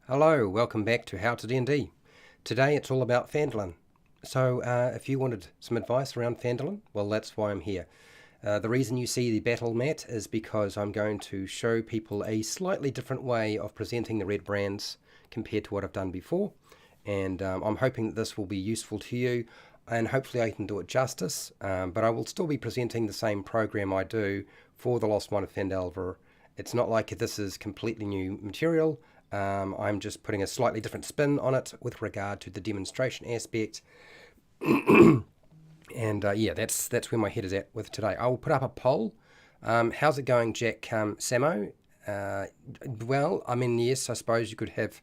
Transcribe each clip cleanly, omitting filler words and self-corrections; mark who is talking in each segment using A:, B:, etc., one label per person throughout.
A: Hello, welcome back to How to D&D. Today it's all about Phandalin. So if you wanted some advice around Phandalin, well that's why I'm here. The reason you see the battle mat is because I'm going to show people a slightly different way of presenting the Redbrands compared to what I've done before. And I'm hoping that this will be useful to you, and hopefully I can do it justice. But I will still be presenting the same program I do for the Lost Mine of Phandelver. It's not like this is completely new material. I'm just putting a slightly different spin on it with regard to the demonstration aspect. And yeah, that's where my head is at with today. I will put up a poll. How's it going, Jack Samo? Well, I mean, yes, I suppose you could have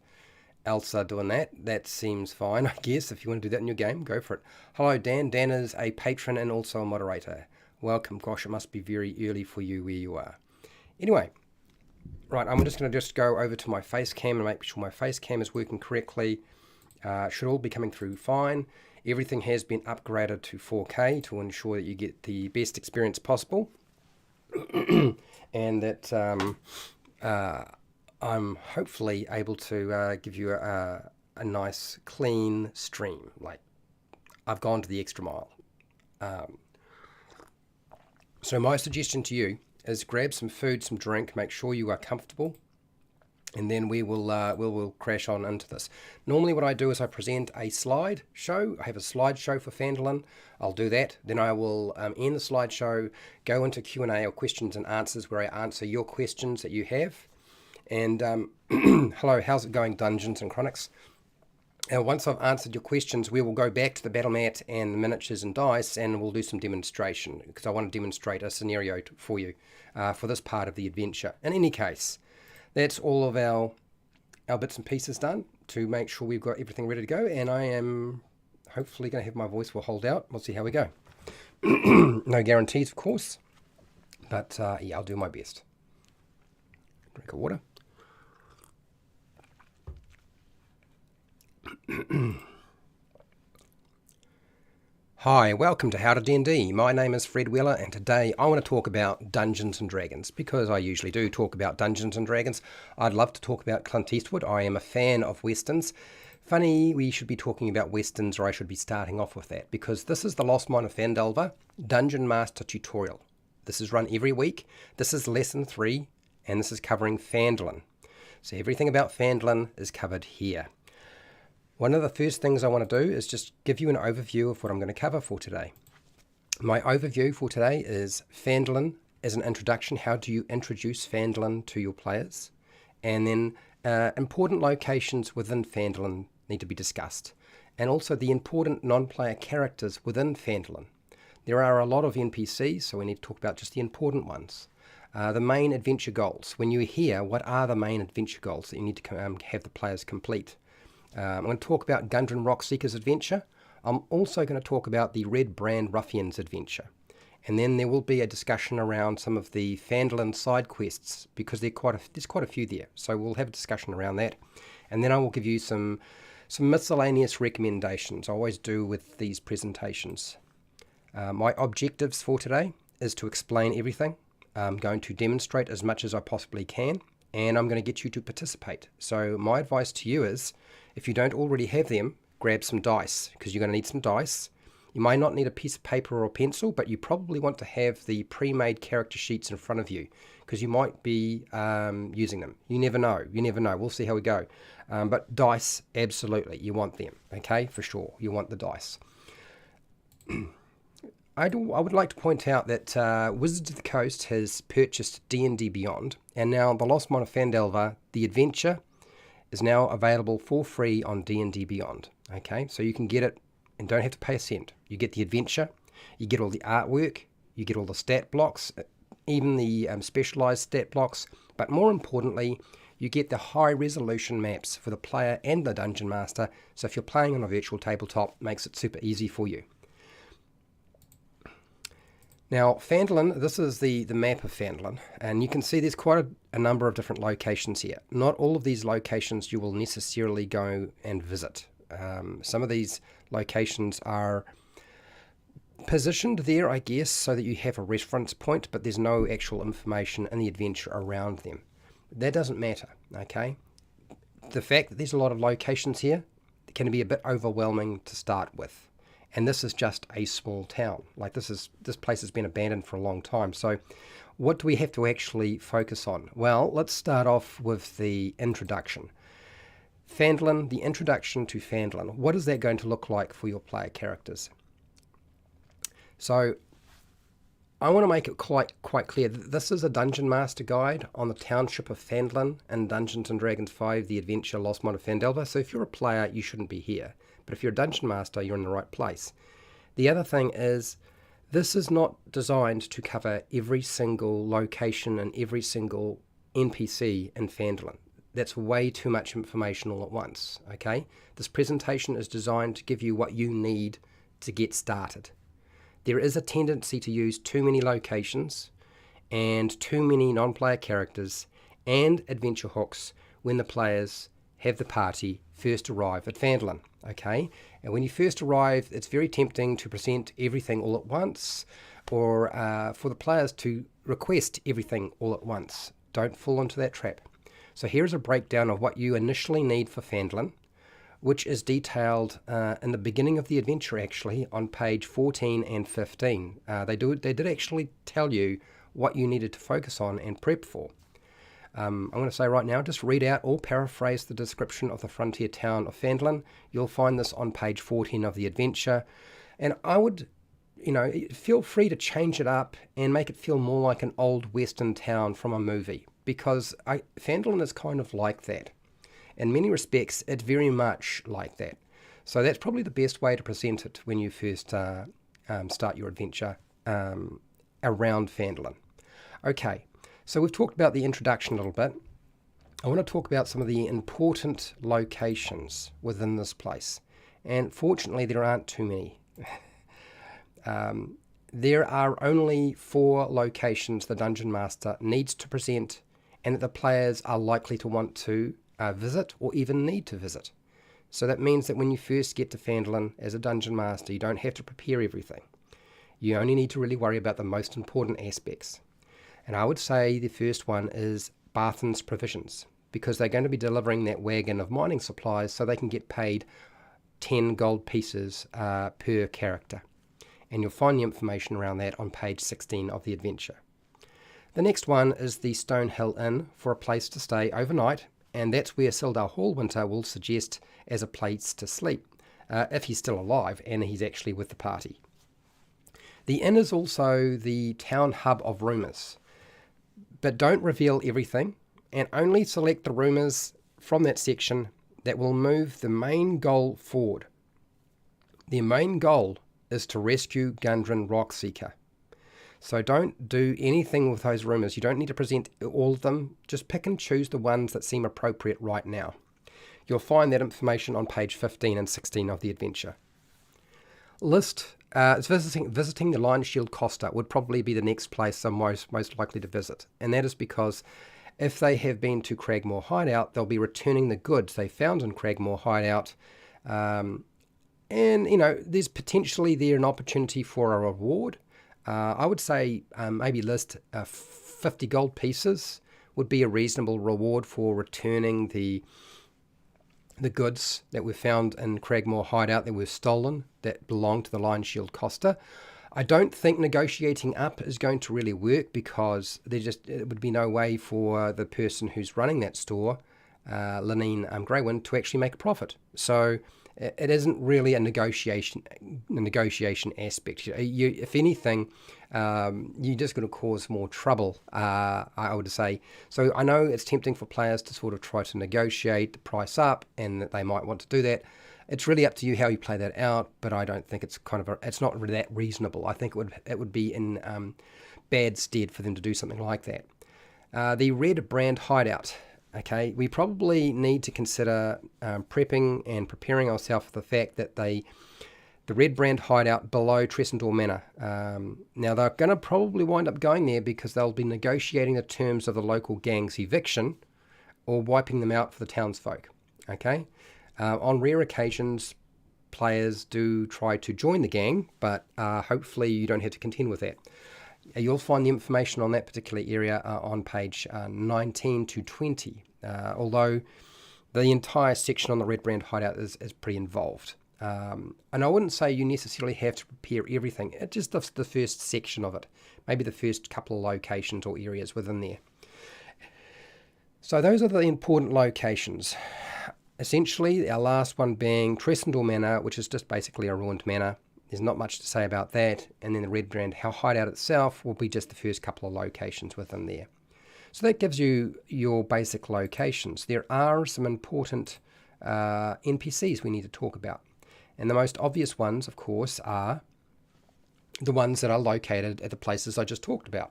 A: Elsa doing that. That seems fine, I guess. If you want to do that in your game, go for it. Hello, Dan. Dan is a patron and also a moderator. Welcome. Gosh, it must be very early for you where you are. Anyway. Right, I'm just going to go over to my face cam and make sure my face cam is working correctly. Should all be coming through fine. Everything has been upgraded to 4K to ensure that you get the best experience possible. And that I'm hopefully able to give you a nice, clean stream. Like, I've gone to the extra mile. So my suggestion to you is grab some food, some drink, make sure you are comfortable, and then we will crash on into this. Normally what I do is I present a slide show. I have a slideshow for Phandalin. I'll do that. Then I will end the slideshow, go into Q&A or questions and answers where I answer your questions that you have. And hello, how's it going, Dungeons and Chronics? Now, once I've answered your questions, we will go back to the battle mat and the miniatures and dice, and we'll do some demonstration, because I want to demonstrate a scenario for you for this part of the adventure. In any case, that's all of our bits and pieces done to make sure we've got everything ready to go, and I am hopefully going to have my voice will hold out. We'll see how we go. No guarantees, of course, but yeah, I'll do my best. Drink of water. Hi, welcome to How to D&D. My name is Fred Wheeler, and today I want to talk about Dungeons and Dragons, because I usually do talk about Dungeons and Dragons. I'd love to talk about Clint Eastwood. I am a fan of Westerns. Funny, we should be talking about Westerns, or I should be starting off with that, because this is the Lost Mine of Phandelver Dungeon Master Tutorial. This is run every week. This is Lesson 3, and this is covering Phandalin. So everything about Phandalin is covered here. One of the first things I want to do is just give you an overview of what I'm going to cover for today. My overview for today is Phandalin as an introduction. How do you introduce Phandalin to your players? And then important locations within Phandalin need to be discussed. And also the important non-player characters within Phandalin. There are a lot of NPCs, so we need to talk about just the important ones. The main adventure goals. When you're here, what are the main adventure goals that you need to have the players complete? I'm going to talk about Gundren Rockseeker's adventure. I'm also going to talk about the Redbrand Ruffians adventure. And then there will be a discussion around some of the Phandalin side quests, because there's quite a few there. So we'll have a discussion around that. And then I will give you some miscellaneous recommendations. I always do with these presentations. My objectives for today is to explain everything. I'm going to demonstrate as much as I possibly can, and I'm going to get you to participate. So my advice to you is, if you don't already have them, grab some dice, because you're going to need some dice. You might not need a piece of paper or a pencil, but you probably want to have the pre-made character sheets in front of you, because you might be using them. You never know. You never know. We'll see how we go. But dice, absolutely. You want them, okay? For sure. You want the dice. I would like to point out that Wizards of the Coast has purchased D&D Beyond, and now the Lost Mine of Phandelver, the adventure, is now available for free on D&D Beyond. Okay, so you can get it and don't have to pay a cent. You get the adventure, you get all the artwork, you get all the stat blocks, even the specialized stat blocks, but more importantly, you get the high resolution maps for the player and the Dungeon Master, so if you're playing on a virtual tabletop, it makes it super easy for you. Now, Phandalin, this is the map of Phandalin, and you can see there's quite a number of different locations here. Not all of these locations you will necessarily go and visit. Some of these locations are positioned there, I guess, so that you have a reference point, but there's no actual information in the adventure around them. That doesn't matter, okay? the fact that there's a lot of locations here can be a bit overwhelming to start with. And this is just a small town. Like this place has been abandoned for a long time. So what do we have to actually focus on? Well, let's start off with the introduction. Phandalin, the introduction to Phandalin. What is that going to look like for your player characters? So I want to make it quite clear that this is a Dungeon Master guide on the township of Phandalin in Dungeons & Dragons 5, the adventure Lost Mine of Phandelver. So if you're a player, you shouldn't be here. But if you're a Dungeon Master, you're in the right place. The other thing is, this is not designed to cover every single location and every single NPC in Phandalin. That's way too much information all at once, okay? This presentation is designed to give you what you need to get started. There is a tendency to use too many locations and too many non-player characters and adventure hooks when the players have the party first arrive at Phandalin, okay? And when you first arrive, it's very tempting to present everything all at once, or for the players to request everything all at once. Don't fall into that trap. So here's a breakdown of what you initially need for Phandalin, which is detailed in the beginning of the adventure, actually, on page 14 and 15. They did actually tell you what you needed to focus on and prep for. I'm going to say right now, just read out or paraphrase the description of the frontier town of Phandalin. You'll find this on page 14 of the adventure. And I would, feel free to change it up and make it feel more like an old western town from a movie, because Phandalin is kind of like that. In many respects, it's very much like that. So that's probably the best way to present it when you first start your adventure around Phandalin. Okay, so we've talked about the introduction a little bit. I want to talk about some of the important locations within this place. And fortunately, there aren't too many. There are only 4 locations the Dungeon Master needs to present and that the players are likely to want to visit or even need to visit. So that means that when you first get to Phandalin as a Dungeon Master, you don't have to prepare everything. You only need to really worry about the most important aspects. And I would say the first one is Barthen's provisions, because they're going to be delivering that wagon of mining supplies so they can get paid 10 gold pieces per character. And you'll find the information around that on page 16 of the adventure. The next one is the Stonehill Inn for a place to stay overnight, and that's where Sildar Hallwinter will suggest as a place to sleep, if he's still alive and he's actually with the party. The inn is also the town hub of rumours, but don't reveal everything, and only select the rumours from that section that will move the main goal forward. The main goal is to rescue Gundren Rockseeker. So don't do anything with those rumours. You don't need to present all of them. Just pick and choose the ones that seem appropriate right now. You'll find that information on page 15 and 16 of the adventure. Visiting the Lion Shield Costa would probably be the next place I'm most likely to visit. And that is because if they have been to Cragmore Hideout, they'll be returning the goods they found in Cragmore Hideout. And, there's potentially there an opportunity for a reward. I would say maybe list 50 gold pieces would be a reasonable reward for returning the goods that were found in Cragmore Hideout that were stolen, that belonged to the Lion Shield Costa. I don't think negotiating up is going to really work, because it would be no way for the person who's running that store, Lineen Greywind, to actually make a profit. So it isn't really a negotiation aspect. If anything, you're just going to cause more trouble, I would say. So I know it's tempting for players to sort of try to negotiate the price up, and that they might want to do that. It's really up to you how you play that out, but I don't think it's it's not that reasonable. I think it would be in bad stead for them to do something like that. The Redbrand hideout. Okay, we probably need to consider prepping and preparing ourselves for the fact that the Redbrand hideout below Tressendor Manor. Now, they're going to probably wind up going there because they'll be negotiating the terms of the local gang's eviction or wiping them out for the townsfolk. Okay, on rare occasions, players do try to join the gang, but hopefully you don't have to contend with that. You'll find the information on that particular area on page 19 to 20. Although The entire section on the Redbrand hideout is pretty involved. And I wouldn't say you necessarily have to prepare everything. It's just the first section of it, maybe the first couple of locations or areas within there. So those are the important locations. Essentially, our last one being Tressendal Manor, which is just basically a ruined manor. There's not much to say about that. And then the Redbrand hideout itself will be just the first couple of locations within there. So that gives you your basic locations. There are some important NPCs we need to talk about. And the most obvious ones, of course, are the ones that are located at the places I just talked about.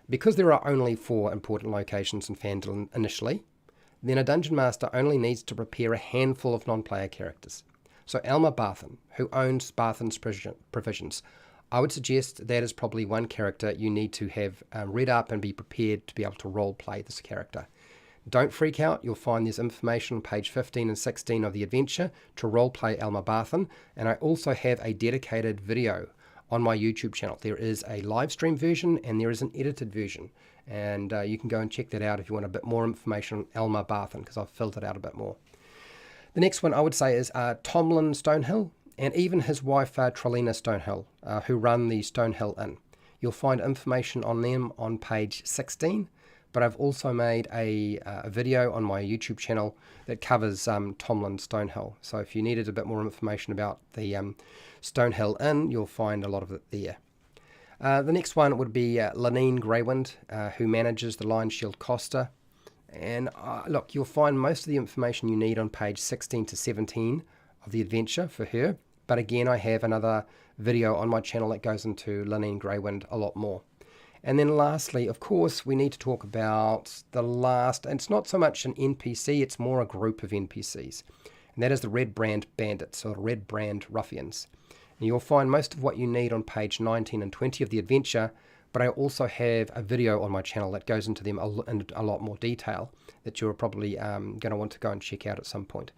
A: Because there are only 4 important locations in Phandalin initially, then a Dungeon Master only needs to prepare a handful of non-player characters. So Elmer Barthen, who owns Barthen's Provisions, I would suggest that is probably one character you need to have read up and be prepared to be able to role-play this character. Don't freak out, you'll find there's information on page 15 and 16 of the adventure to role-play Elmer Barthen, and I also have a dedicated video on my YouTube channel. There is a live stream version and there is an edited version, and you can go and check that out if you want a bit more information on Elmer Barthen, because I've filled it out a bit more. The next one I would say is Tomlin Stonehill, and even his wife Trelina Stonehill, who run the Stonehill Inn. You'll find information on them on page 16, but I've also made a video on my YouTube channel that covers Tomlin Stonehill. So if you needed a bit more information about the Stonehill Inn, you'll find a lot of it there. The next one would be Lanine Greywind, who manages the Lion Shield Costa. And look, you'll find most of the information you need on page 16 to 17 of the adventure for her. But again, I have another video on my channel that goes into Lanine Greywind a lot more. And then lastly, of course, we need to talk about the last, and it's not so much an NPC, it's more a group of NPCs. And that is the Redbrand Bandits, or Redbrand Ruffians. And you'll find most of what you need on page 19 and 20 of the adventure, but I also have a video on my channel that goes into them in a lot more detail that you're probably going to want to go and check out at some point.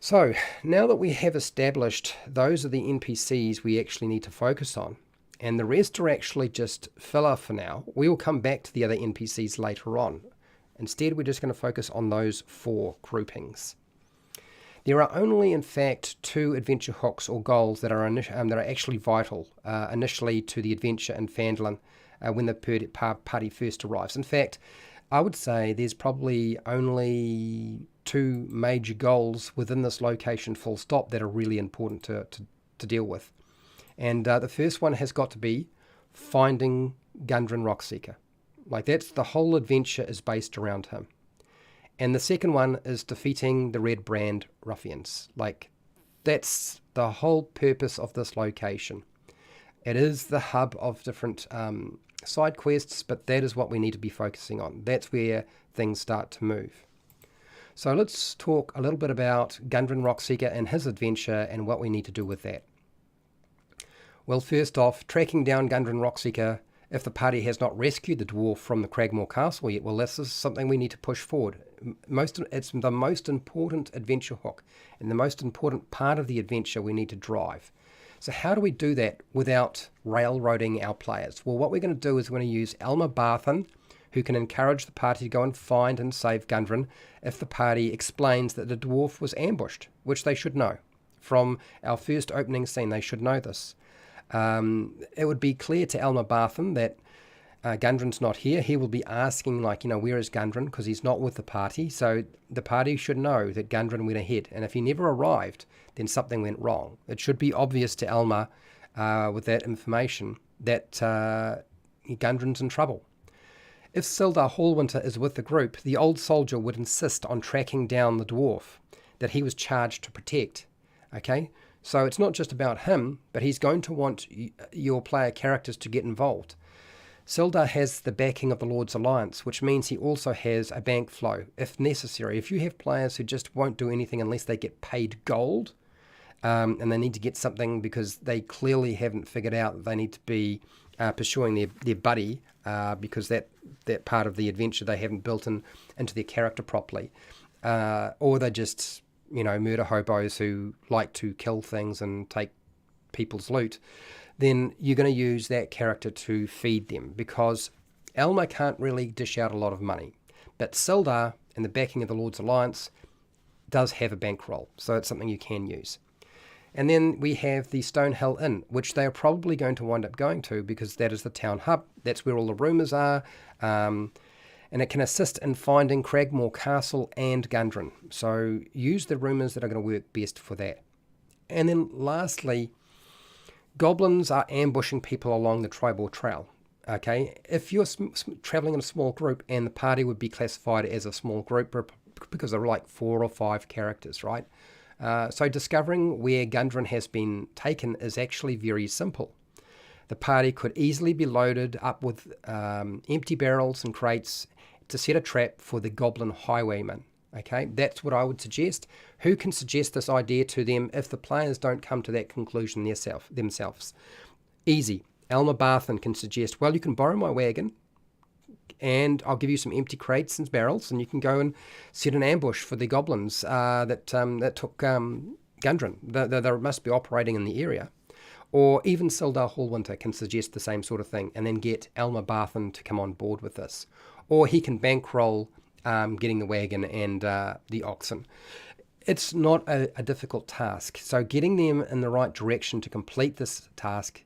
A: So, now that we have established those are the NPCs we actually need to focus on, and the rest are actually just filler for now, we will come back to the other NPCs later on. Instead, we're just going to focus on those 4 groupings. There are only, in fact, 2 adventure hooks or goals that are actually vital initially to the adventure in Phandalin when the party first arrives. In fact, I would say there's probably only 2 major goals within this location full stop that are really important to deal with. And the first one has got to be finding Gundren Rockseeker. Like, that's the whole adventure is based around him. And the second one is defeating the Redbrand Ruffians. Like, that's the whole purpose of this location. It is the hub of different side quests, but that is what we need to be focusing on. That's where things start to move. So let's talk a little bit about Gundren Rockseeker and his adventure and what we need to do with that. Well, first off, tracking down Gundren Rockseeker, if the party has not rescued the dwarf from the Cragmore Castle yet, well, this is something we need to push forward. It's the most important adventure hook and the most important part of the adventure we need to drive. So how do we do that without railroading our players? Well, what we're going to do is we're going to use Elmer Barthen, who can encourage the party to go and find and save Gundren if the party explains that the dwarf was ambushed, which they should know. From our first opening scene, they should know this. It would be clear to Elmer Barthen that Gundren's not here. He will be asking, like, where is Gundren? Because he's not with the party. So the party should know that Gundren went ahead. And if he never arrived, then something went wrong. It should be obvious to Elmer with that information that Gundren's in trouble. If Sildar Hallwinter is with the group, the old soldier would insist on tracking down the dwarf that he was charged to protect. Okay? So it's not just about him, but he's going to want your player characters to get involved. Sildar has the backing of the Lord's Alliance, which means he also has a bank flow, if necessary. If you have players who just won't do anything unless they get paid gold, and they need to get something because they clearly haven't figured out that they need to be pursuing their buddy, because that part of the adventure they haven't built into their character properly, or they just murder hobos who like to kill things and take people's loot, then you're going to use that character to feed them, because Elmer can't really dish out a lot of money. But Sildar, and the backing of the Lord's Alliance does have a bankroll, so it's something you can use. And then we have the Stonehill Inn, which they are probably going to wind up going to because that is the town hub. That's where all the rumours are. And it can assist in finding Cragmore Castle and Gundren. So use the rumours that are going to work best for that. And then lastly, goblins are ambushing people along the Tribal Trail. Okay, if you're travelling in a small group, and the party would be classified as a small group because they're like 4 or 5 characters, right? So discovering where Gundren has been taken is actually very simple. The party could easily be loaded up with empty barrels and crates to set a trap for the Goblin highwaymen. Okay, that's what I would suggest. Who can suggest this idea to them if the players don't come to that conclusion themselves? Easy. Elmer Barthen can suggest, well, you can borrow my wagon and I'll give you some empty crates and barrels, and you can go and set an ambush for the goblins that took Gundren. They must be operating in the area. Or even Sildar Hallwinter can suggest the same sort of thing and then get Elmer Barthen to come on board with this. Or he can bankroll getting the wagon and the oxen. It's not a difficult task, so getting them in the right direction to complete this task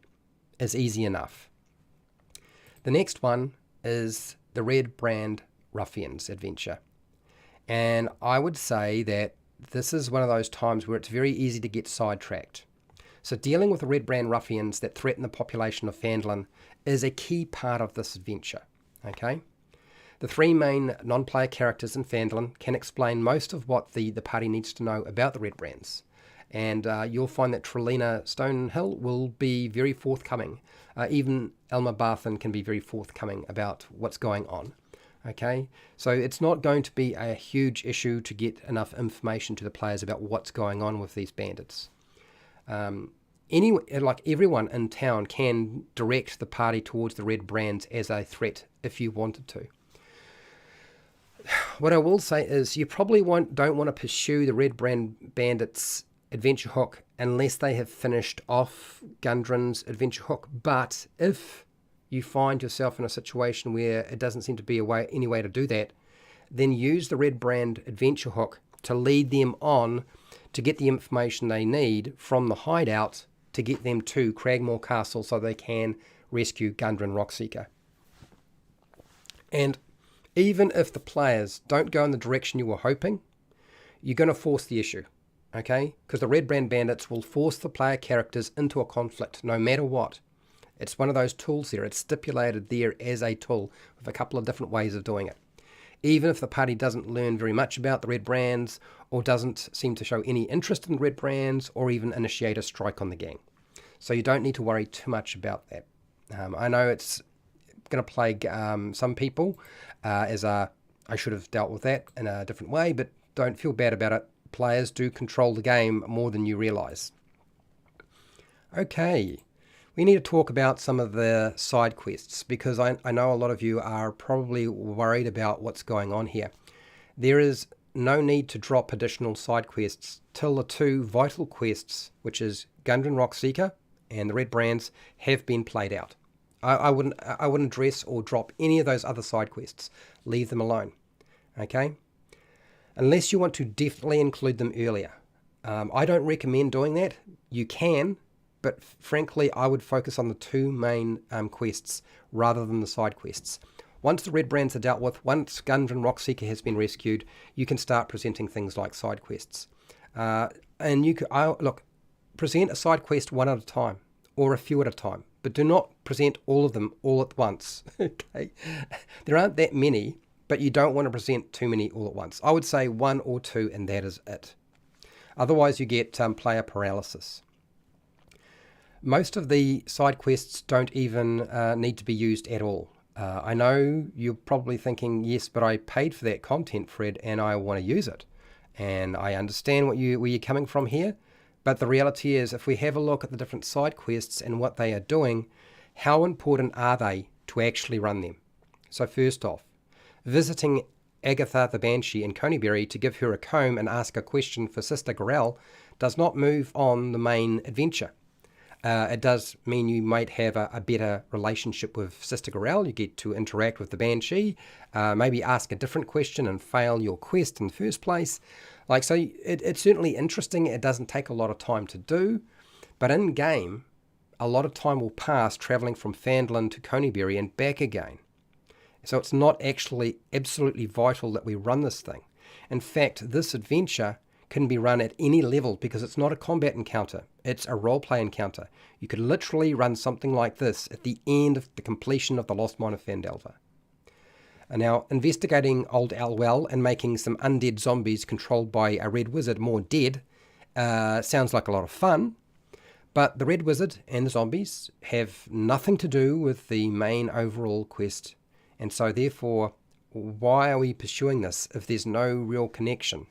A: is easy enough. The next one is the Redbrand Ruffians adventure. And I would say that this is one of those times where it's very easy to get sidetracked. So dealing with the Redbrand Ruffians that threaten the population of Phandalin is a key part of this adventure. Okay? The 3 main non-player characters in Phandalin can explain most of what the party needs to know about the Redbrands. And you'll find that Trelina Stonehill will be very forthcoming. Even Elmer Barthen can be very forthcoming about what's going on. Okay, so it's not going to be a huge issue to get enough information to the players about what's going on with these bandits. Everyone in town can direct the party towards the Redbrands as a threat if you wanted to. What I will say is you probably don't want to pursue the Redbrand bandits adventure hook unless they have finished off Gundren's adventure hook. But if you find yourself in a situation where it doesn't seem to be any way to do that, then use the Redbrand adventure hook to lead them on to get the information they need from the hideout to get them to Cragmore Castle so they can rescue Gundren Rockseeker. And even if the players don't go in the direction you were hoping, you're going to force the issue. Okay, because the Redbrand bandits will force the player characters into a conflict no matter what. It's one of those tools there. It's stipulated there as a tool with a couple of different ways of doing it. Even if the party doesn't learn very much about the Redbrands or doesn't seem to show any interest in the Redbrands or even initiate a strike on the gang. So you don't need to worry too much about that. I know it's going to plague some people I should have dealt with that in a different way, but don't feel bad about it. Players do control the game more than you realise. Okay, we need to talk about some of the side quests because I know a lot of you are probably worried about what's going on here. There is no need to drop additional side quests till the 2 vital quests, which is Gundren Rockseeker and the Redbrands, have been played out. I wouldn't address or drop any of those other side quests. Leave them alone. Okay? Unless you want to definitely include them earlier. I don't recommend doing that. You can, but frankly, I would focus on the 2 main quests rather than the side quests. Once the Redbrands are dealt with, once Gundren Rockseeker has been rescued, you can start presenting things like side quests. And you could, present a side quest one at a time, or a few at a time, but do not present all of them all at once. Okay, there aren't that many. But you don't want to present too many all at once. I would say 1 or 2 and that is it. Otherwise you get player paralysis. Most of the side quests don't even need to be used at all. I know you're probably thinking, yes, but I paid for that content, Fred, and I want to use it. And I understand where you're coming from here. But the reality is, if we have a look at the different side quests and what they are doing, how important are they to actually run them? So first off, visiting Agatha the Banshee in Coneybury to give her a comb and ask a question for Sister Gorel does not move on the main adventure. It does mean you might have a better relationship with Sister Gorel. You get to interact with the Banshee, maybe ask a different question and fail your quest in the first place. It's certainly interesting. It doesn't take a lot of time to do, but in game, a lot of time will pass traveling from Phandalin to Coneybury and back again. So it's not actually absolutely vital that we run this thing. In fact, this adventure can be run at any level because it's not a combat encounter. It's a roleplay encounter. You could literally run something like this at the end of the completion of the Lost Mine of Phandelver. Now, investigating Old Alwell and making some undead zombies controlled by a red wizard more dead sounds like a lot of fun, but the red wizard and the zombies have nothing to do with the main overall quest, and so therefore, why are we pursuing this if there's no real connection?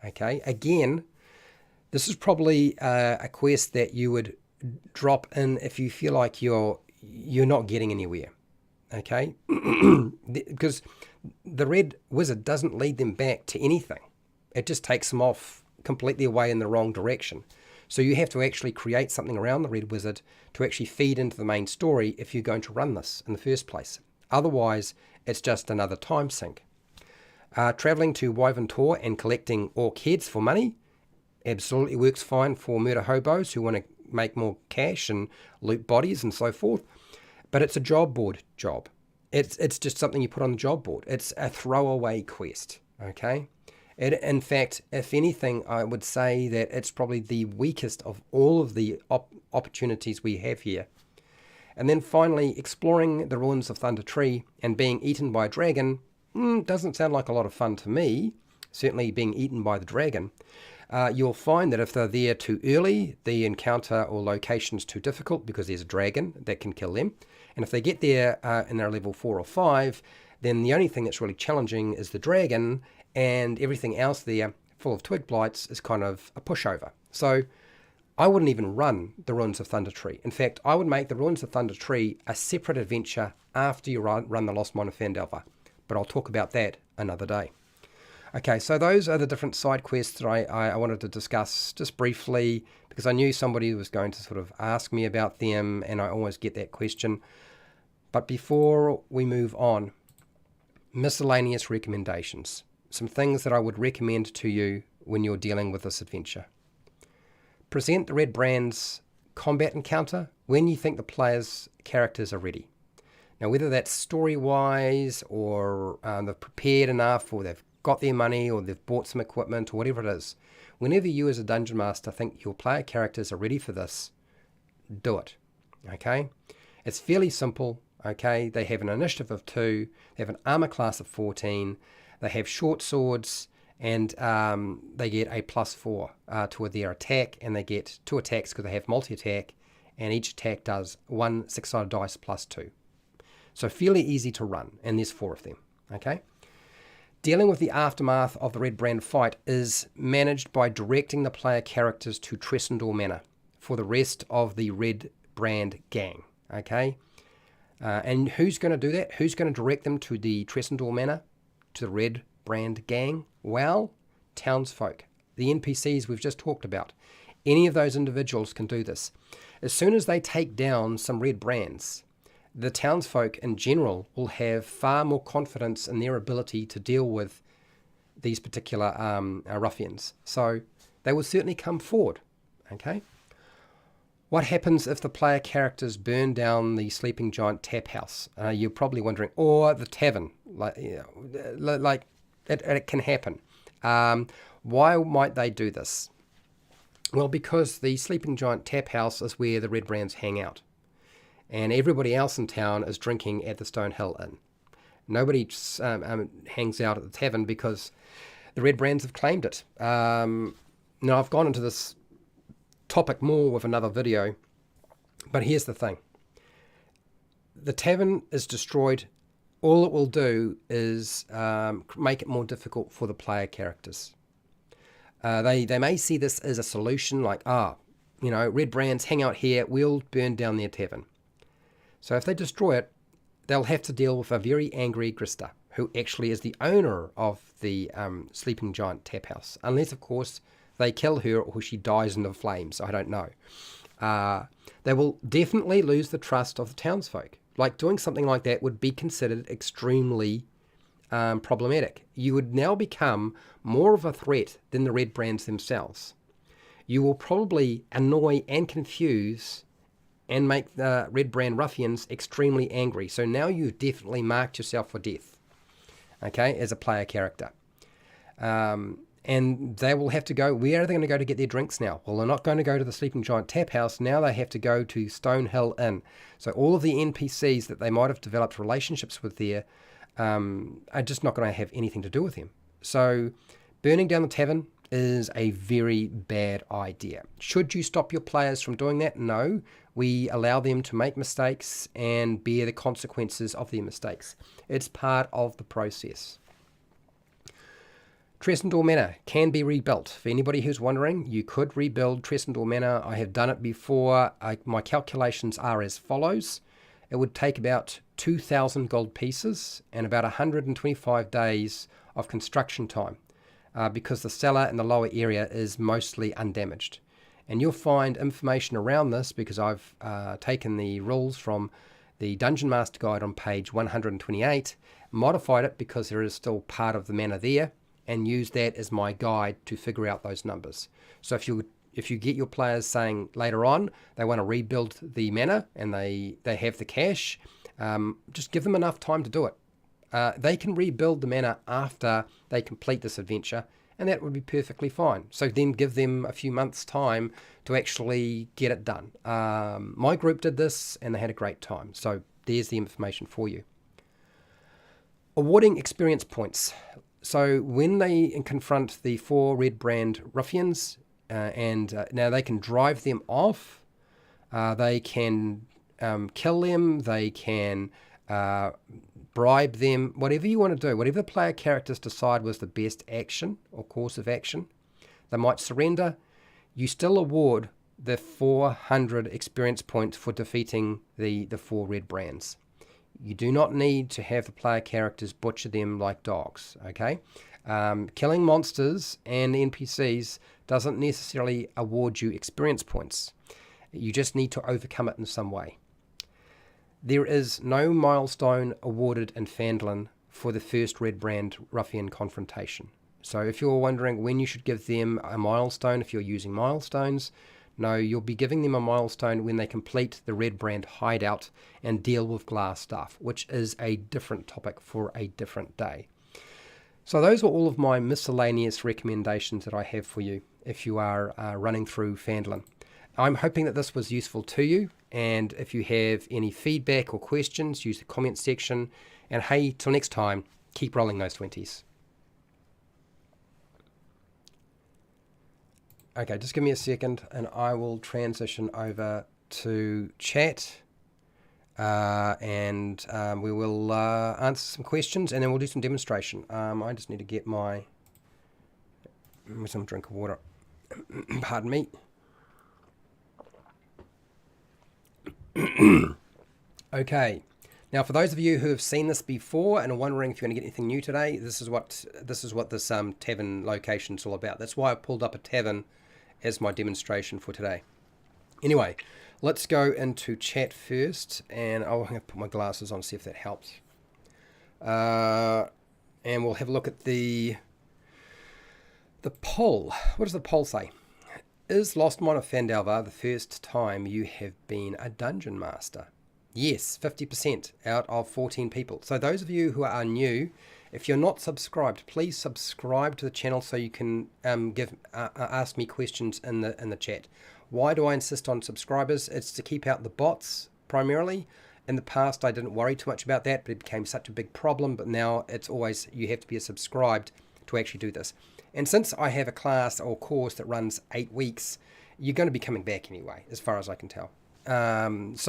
A: Okay, again, this is probably a quest that you would drop in if you feel like you're not getting anywhere. Okay, because the red wizard doesn't lead them back to anything. It just takes them off completely away in the wrong direction. So you have to actually create something around the red wizard to actually feed into the main story if you're going to run this in the first place. Otherwise, it's just another time sink. Travelling to Wyvern Tor and collecting orc heads for money absolutely works fine for murder hobos who want to make more cash and loot bodies and so forth. But it's a job board job. It's just something you put on the job board. It's a throwaway quest, okay? In fact, if anything, I would say that it's probably the weakest of all of the opportunities we have here. And then finally, exploring the ruins of Thunder Tree and being eaten by a dragon doesn't sound like a lot of fun to me, certainly being eaten by the dragon. You'll find that if they're there too early, the encounter or location's too difficult because there's a dragon that can kill them. And if they get there and they're level 4 or 5, then the only thing that's really challenging is the dragon, and everything else there, full of twig blights, is kind of a pushover. So I wouldn't even run the Ruins of Thunder Tree. In fact, I would make the Ruins of Thunder Tree a separate adventure after you run the Lost Mine of Phandelver. But I'll talk about that another day. Okay, so those are the different side quests that I wanted to discuss just briefly, because I knew somebody was going to sort of ask me about them, and I always get that question. But before we move on, miscellaneous recommendations. Some things that I would recommend to you when you're dealing with this adventure. Present the Redbrand's combat encounter when you think the player's characters are ready. Now, whether that's story-wise, or they've prepared enough, or they've got their money, or they've bought some equipment, or whatever it is, whenever you as a dungeon master think your player characters are ready for this, do it. Okay? It's fairly simple. Okay? They have an initiative of 2, they have an armor class of 14, they have short swords, and they get a +4 to their attack, and they get 2 attacks because they have multi-attack, and each attack does 1 6-sided dice +2. So fairly easy to run, and there's 4 of them. Okay? Dealing with the aftermath of the Redbrand fight is managed by directing the player characters to Tressendor Manor for the rest of the Redbrand gang. Okay? And who's going to do that? Who's going to direct them to the Tressendor Manor, to the Redbrand gang? Well, townsfolk, the NPCs we've just talked about. Any of those individuals can do this. As soon as they take down some red brands, the townsfolk in general will have far more confidence in their ability to deal with these particular ruffians. So they will certainly come forward. Okay. What happens if the player characters burn down the Sleeping Giant tap house? You're probably wondering, or the tavern. It can happen. Why might they do this? Well, because the Sleeping Giant tap house is where the Redbrands hang out. And everybody else in town is drinking at the Stonehill Inn. Nobody hangs out at the tavern because the Redbrands have claimed it. Now, I've gone into this topic more with another video, but here's the thing. The tavern is destroyed. All it will do is make it more difficult for the player characters. They may see this as a solution, like, Redbrands hang out here, we'll burn down their tavern. So if they destroy it, they'll have to deal with a very angry Grista, who actually is the owner of the Sleeping Giant tap house. Unless, of course, they kill her or she dies in the flames. I don't know. they will definitely lose the trust of the townsfolk. Like, doing something like that would be considered extremely problematic. You would now become more of a threat than the Redbrands themselves. You will probably annoy and confuse and make the Redbrand ruffians extremely angry. So now you've definitely marked yourself for death, okay, as a player character. And they will have to go, where are they going to go to get their drinks now? Well, they're not going to go to the Sleeping Giant Tap House. Now they have to go to Stonehill Inn. So all of the NPCs that they might have developed relationships with there are just not going to have anything to do with him. So burning down the tavern is a very bad idea. Should you stop your players from doing that? No. We allow them to make mistakes and bear the consequences of their mistakes. It's part of the process. Tresendor Manor can be rebuilt. For anybody who's wondering, you could rebuild Tresendor Manor. I have done it before. My calculations are as follows. It would take about 2,000 gold pieces and about 125 days of construction time because the cellar in the lower area is mostly undamaged. And you'll find information around this because I've taken the rules from the Dungeon Master Guide on page 128, modified it because there is still part of the manor there, and use that as my guide to figure out those numbers. So if you get your players saying later on they want to rebuild the manor and they have the cash, just give them enough time to do it. They can rebuild the manor after they complete this adventure, and that would be perfectly fine. So then give them a few months' time to actually get it done. My group did this, and they had a great time. So there's the information for you. Awarding experience points. So when they confront the 4 Redbrand ruffians, now they can drive them off, they can kill them, they can bribe them, whatever you want to do, whatever the player characters decide was the best action or course of action, they might surrender. You still award the 400 experience points for defeating the 4 Redbrands. You do not need to have the player characters butcher them like dogs, okay? Killing monsters and NPCs doesn't necessarily award you experience points. You just need to overcome it in some way. There is no milestone awarded in Phandalin for the first Redbrand ruffian confrontation. So if you're wondering when you should give them a milestone, if you're using milestones, no, you'll be giving them a milestone when they complete the Redbrand hideout and deal with glass stuff, which is a different topic for a different day. So those are all of my miscellaneous recommendations that I have for you if you are running through Phandalin. I'm hoping that this was useful to you, and if you have any feedback or questions, use the comment section. And hey, till next time, keep rolling those 20s. Okay, just give me a second and I will transition over to chat and we will answer some questions and then we'll do some demonstration. I just need to get some drink of water. Pardon me. Okay, now for those of you who have seen this before and are wondering if you're going to get anything new today, this is what this tavern location is all about. That's why I pulled up a tavern as my demonstration for today. Anyway, let's go into chat first, and I'll have to put my glasses on, see if that helps. And we'll have a look at the poll. What does the poll say? Is Lost Mine of Phandelver the first time you have been a dungeon master? Yes, 50% out of 14 people. So those of you who are new, if you're not subscribed, please subscribe to the channel so you can ask me questions in the chat. Why do I insist on subscribers? It's to keep out the bots primarily. In the past, I didn't worry too much about that, but it became such a big problem. But now it's always, you have to be subscribed to actually do this. And since I have a class or course that runs 8 weeks, you're going to be coming back anyway, as far as I can tell. No,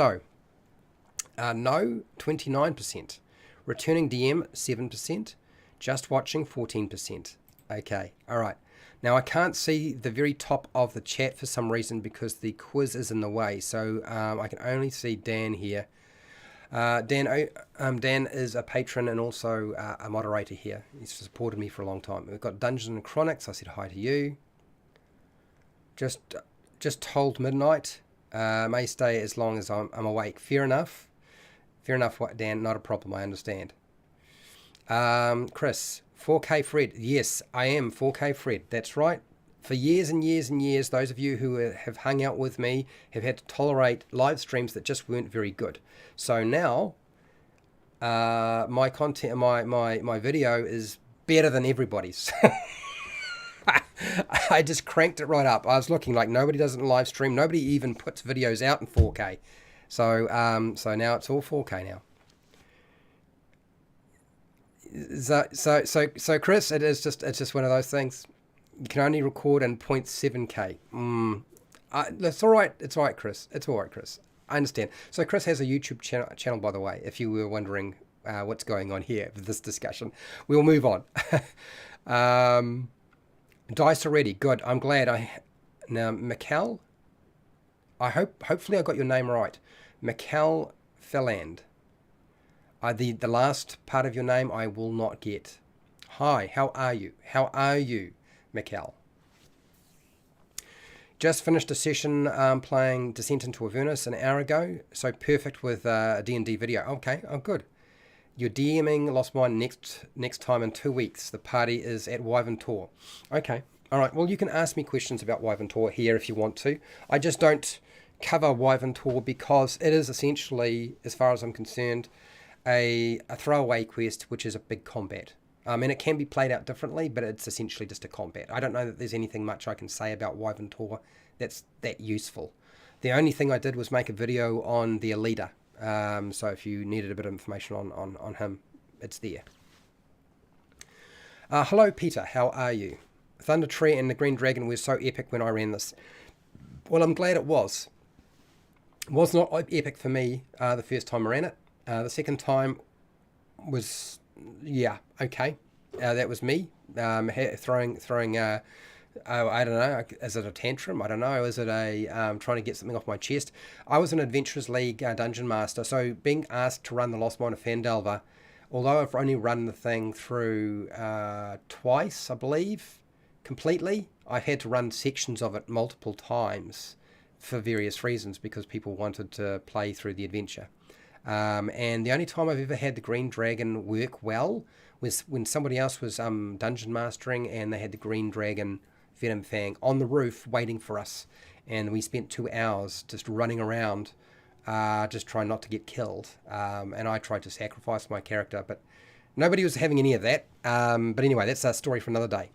A: 29%. Returning DM, 7%. Just watching, 14%. Okay, all right. Now, I can't see the very top of the chat for some reason because the quiz is in the way. So I can only see Dan here. Dan is a patron and also a moderator here. He's supported me for a long time. We've got Dungeons and Chronics. I said hi to you. Just told midnight. May stay as long as I'm awake. Fair enough. Fair enough, Dan. Not a problem. I understand. Chris, 4K Fred. Yes, I am 4K Fred. That's right. For years and years and years, those of you who have hung out with me have had to tolerate live streams that just weren't very good. So now, my content, my video is better than everybody's. I just cranked it right up. I was looking like nobody does it in live stream. Nobody even puts videos out in 4K. So now it's all 4K now. So Chris, it's just one of those things. You can only record in 0.7K. That's all right. It's all right, Chris. It's all right, Chris. I understand. So Chris has a YouTube channel, by the way, if you were wondering what's going on here with this discussion. We'll move on. Dice already. Good. I'm glad. Now, Mikkel, hopefully I got your name right. Mikkel Felland. The last part of your name I will not get. Hi, how are you? How are you, Mikkel? Just finished a session playing Descent into Avernus an hour ago, so perfect with a D&D video. Okay, oh good. You're DMing Lost Mine next time in 2 weeks. The party is at Wyvern Tor. Okay, all right. Well, you can ask me questions about Wyvern Tor here if you want to. I just don't cover Wyvern Tor because it is essentially, as far as I'm concerned, a throwaway quest, which is a big combat. And it can be played out differently, but it's essentially just a combat. I don't know that there's anything much I can say about Wyvern Tor that's that useful. The only thing I did was make a video on their leader. So if you needed a bit of information on him, it's there. Hello, Peter. How are you? Thunder Tree and the Green Dragon were so epic when I ran this. Well, I'm glad it was. It was not epic for me the first time I ran it. The second time was, yeah, okay. That was me throwing. I don't know. Is it a tantrum? I don't know. Is it a trying to get something off my chest? I was an Adventurers League dungeon master, so being asked to run the Lost Mine of Phandelver, although I've only run the thing through twice, I believe, completely, I've had to run sections of it multiple times for various reasons because people wanted to play through the adventure. And the only time I've ever had the Green Dragon work well was when somebody else was dungeon mastering and they had the Green Dragon Venom Fang on the roof waiting for us. And we spent 2 hours just running around, just trying not to get killed. And I tried to sacrifice my character, but nobody was having any of that. But anyway, that's a story for another day.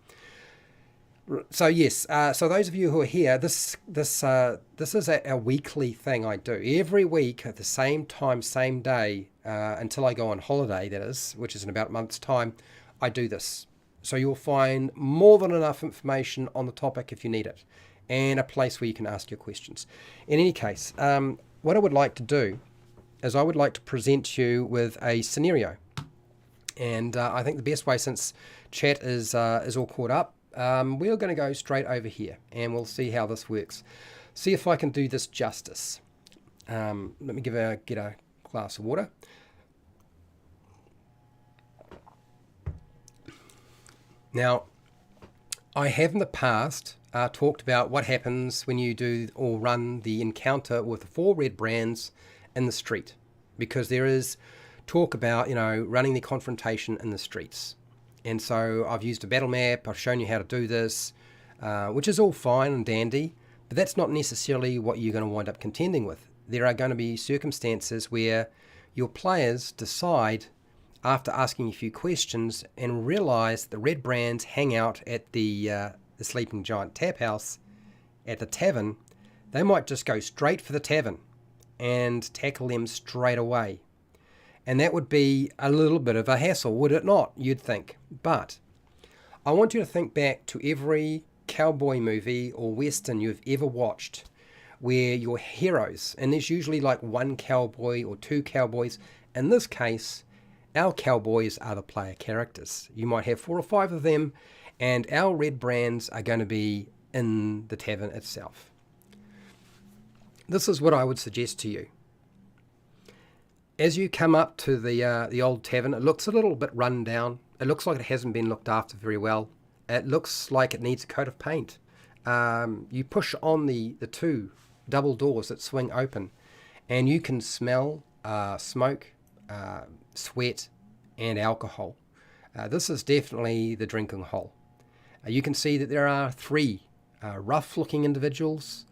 A: So yes, so those of you who are here, this is a weekly thing I do. Every week at the same time, same day, until I go on holiday, that is, which is in about a month's time, I do this. So you'll find more than enough information on the topic if you need it, and a place where you can ask your questions. In any case, what I would like to do is I would like to present you with a scenario. And I think the best way, since chat is all caught up, we're going to go straight over here and we'll see how this works. See if I can do this justice. Let me get a glass of water. Now, I have in the past talked about what happens when you do or run the encounter with the 4 Redbrands in the street, because there is talk about, running the confrontation in the streets. And so I've used a battle map, I've shown you how to do this, which is all fine and dandy, but that's not necessarily what you're going to wind up contending with. There are going to be circumstances where your players decide, after asking a few questions, and realize the Redbrands hang out at the Sleeping Giant Tap House at the Tavern. They might just go straight for the Tavern and tackle them straight away. And that would be a little bit of a hassle, would it not? You'd think. But I want you to think back to every cowboy movie or western you've ever watched where your heroes, and there's usually like 1 cowboy or 2 cowboys. In this case, our cowboys are the player characters. You might have 4 or 5 of them, and our Redbrands are going to be in the tavern itself. This is what I would suggest to you. As you come up to the old tavern, it looks a little bit run down. It looks like it hasn't been looked after very well. It looks like it needs a coat of paint. You push on the 2 double doors that swing open, and you can smell smoke, sweat, and alcohol. This is definitely the drinking hole. You can see that there are three rough-looking individuals,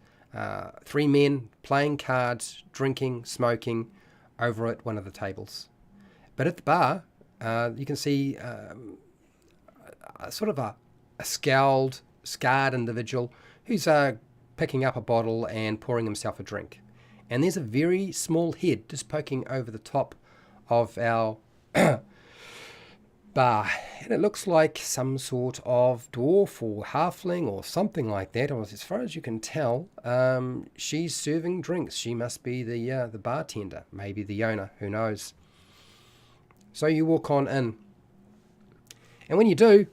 A: three men playing cards, drinking, smoking over at one of the tables. But at the bar, you can see sort of a scowled, scarred individual who's picking up a bottle and pouring himself a drink. And there's a very small head just poking over the top of our bar. And it looks like some sort of dwarf or halfling or something like that. Or as far as you can tell, she's serving drinks. She must be the bartender, maybe the owner, who knows. So you walk on in. And when you do,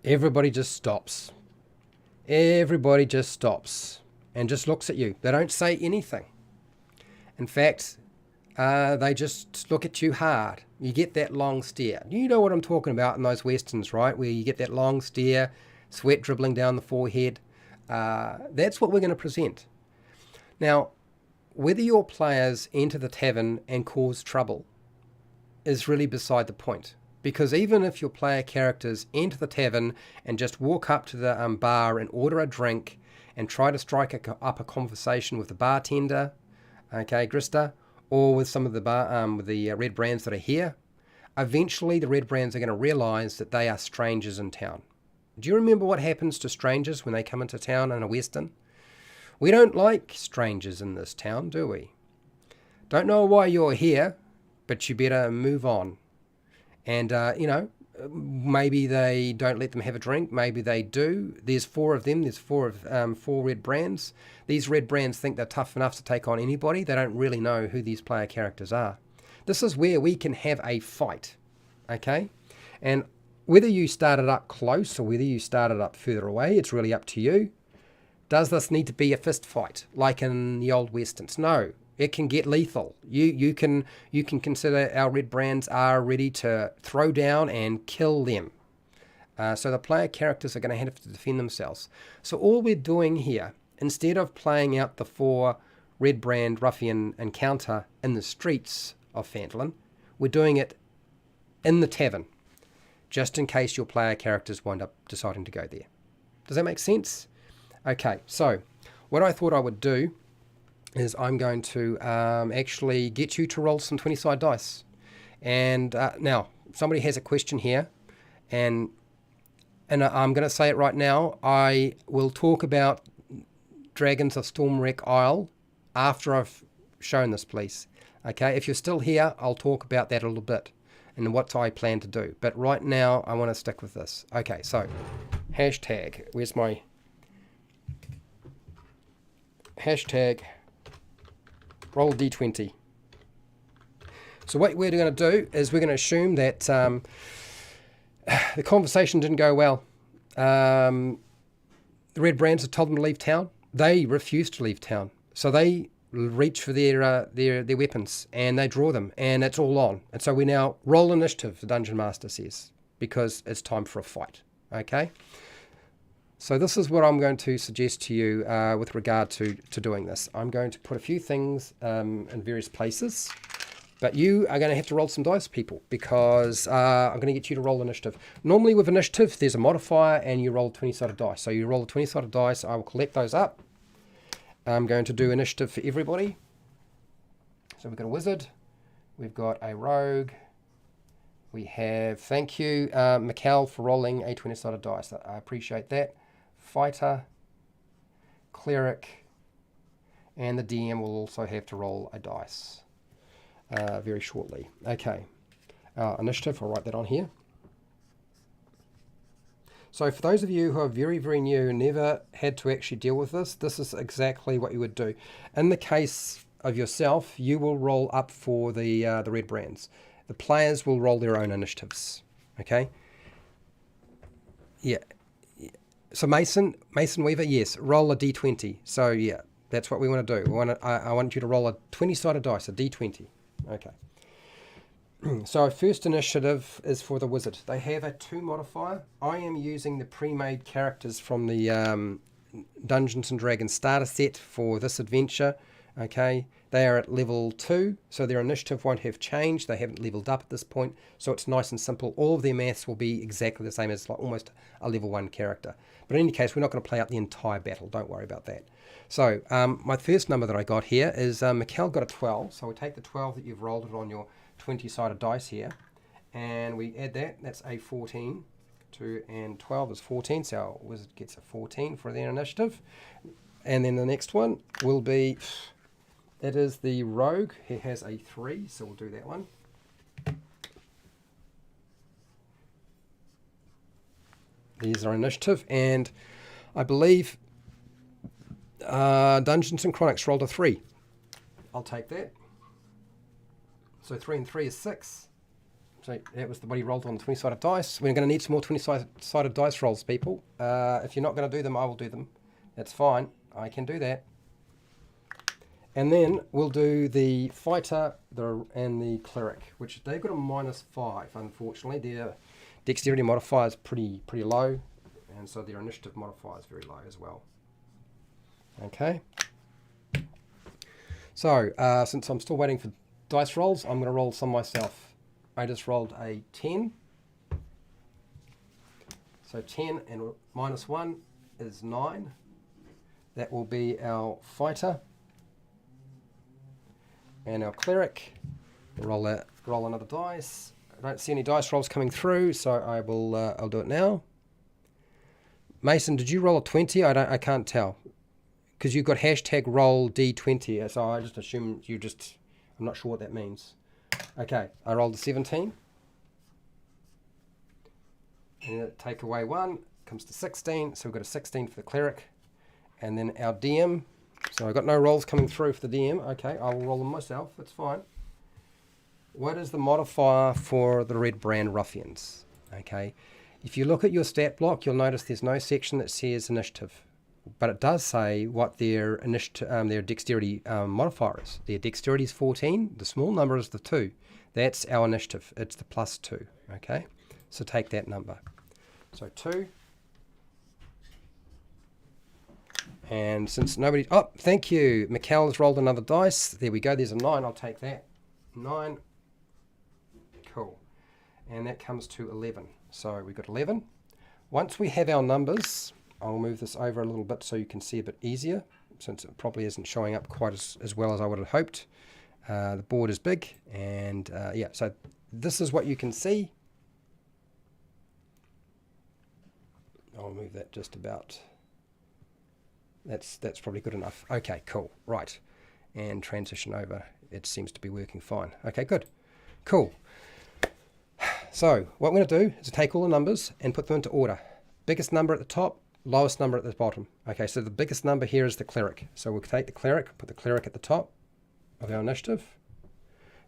A: everybody just stops. Everybody just stops and just looks at you. They don't say anything. In fact, they just look at you hard. You get that long stare. You know what I'm talking about in those westerns, right? Where you get that long stare, sweat dribbling down the forehead. That's what we're going to present. Now, whether your players enter the tavern and cause trouble is really beside the point. Because even if your player characters enter the tavern and just walk up to the bar and order a drink and try to strike up a conversation with the bartender, okay, Grista, or with some of the Redbrands that are here, eventually the Redbrands are going to realize that they are strangers in town. Do you remember what happens to strangers when they come into town in a western? We don't like strangers in this town, do we? Don't know why you're here, but you better move on. And, maybe they don't let them have a drink. Maybe they do. There's four of them. There's four Redbrands. These Redbrands think they're tough enough to take on anybody. They don't really know who these player characters are. This is where we can have a fight, okay? And whether you started up close or whether you started up further away, it's really up to you. Does this need to be a fist fight like in the old westerns? No. It can get lethal. You can consider our Redbrands are ready to throw down and kill them. So the player characters are going to have to defend themselves. So all we're doing here, instead of playing out the 4 Redbrand ruffian encounter in the streets of Phandalin, we're doing it in the tavern, just in case your player characters wind up deciding to go there. Does that make sense? Okay, so what I thought I would do is I'm going to actually get you to roll some 20-sided dice. And now, somebody has a question here, and I'm going to say it right now. I will talk about Dragons of Stormwreck Isle after I've shown this, please. Okay, if you're still here, I'll talk about that a little bit and what I plan to do. But right now, I want to stick with this. Okay, so, hashtag, where's my... Hashtag... roll d20. So what we're going to do is we're going to assume that the conversation didn't go well. The Redbrands have told them to leave town. They refuse to leave town. So they reach for their weapons and they draw them and it's all on. And so we now roll initiative, the Dungeon Master says, because it's time for a fight. Okay? So this is what I'm going to suggest to you with regard to doing this. I'm going to put a few things in various places, but you are going to have to roll some dice, people, because I'm going to get you to roll initiative. Normally with initiative, there's a modifier and you roll 20-sided dice. So you roll a 20-sided dice, I will collect those up. I'm going to do initiative for everybody. So we've got a wizard, we've got a rogue, we have, thank you, Mikkel, for rolling a 20-sided dice. I appreciate that. Fighter, cleric, and the DM will also have to roll a dice very shortly. Okay, initiative, I'll write that on here. So for those of you who are very, very new and never had to actually deal with this, this is exactly what you would do. In the case of yourself, you will roll up for the Redbrands. The players will roll their own initiatives. Okay? Yeah. So Mason Weaver, yes, roll a d20. So yeah, that's what we want to do. I want you to roll a 20-sided dice, a d20. Okay. So first initiative is for the wizard. They have a 2 modifier. I am using the pre-made characters from the Dungeons and Dragons starter set for this adventure. Okay, they are at level 2, so their initiative won't have changed. They haven't leveled up at this point, so it's nice and simple. All of their maths will be exactly the same as like almost a level 1 character. But in any case, we're not going to play out the entire battle. Don't worry about that. So my first number that I got here is Mikkel got a 12. So we take the 12 that you've rolled it on your 20-sided dice here, and we add that. That's a 14. 2 and 12 is 14, so our wizard gets a 14 for their initiative. And then the next one will be, it is the rogue. He has a 3, so we'll do that one. There's our initiative, and I believe Dungeons and Chronics rolled a 3. I'll take that. So 3 and 3 is 6. So that was what he rolled on the 20-sided dice. We're going to need some more 20-sided dice rolls, people. If you're not going to do them, I will do them. That's fine. I can do that. And then we'll do the fighter and the cleric, which they've got a -5, unfortunately. Their dexterity modifier is pretty low, and so their initiative modifier is very low as well. Okay. So, since I'm still waiting for dice rolls, I'm going to roll some myself. I just rolled a 10. So 10 and -1 is 9. That will be our fighter. And our cleric. Roll another dice. I don't see any dice rolls coming through, so I will. I'll do it now. Mason, did you roll a 20? I can't tell, because you've got #roll D20. So I just assume you just. I'm not sure what that means. Okay, I rolled a 17. And take away 1 comes to 16. So we've got a 16 for the cleric, and then our DM. So I've got no rolls coming through for the DM. Okay, I will roll them myself. That's fine. What is the modifier for the Redbrand ruffians? Okay, if you look at your stat block, you'll notice there's no section that says initiative, but it does say what their their dexterity modifier is. Their dexterity is 14. The small number is the 2. That's our initiative. It's the +2. Okay, so take that number. So 2. And since nobody... Oh, thank you. Mikkel has rolled another dice. There we go. There's a 9. I'll take that. 9. Cool. And that comes to 11. So we've got 11. Once we have our numbers, I'll move this over a little bit so you can see a bit easier, since it probably isn't showing up quite as well as I would have hoped. The board is big, and yeah, so this is what you can see. I'll move that just about... That's probably good enough. Okay, cool. Right. And transition over. It seems to be working fine. Okay, good. Cool. So what I'm going to do is take all the numbers and put them into order. Biggest number at the top, lowest number at the bottom. Okay, so the biggest number here is the cleric. So we'll take the cleric, put the cleric at the top of our initiative.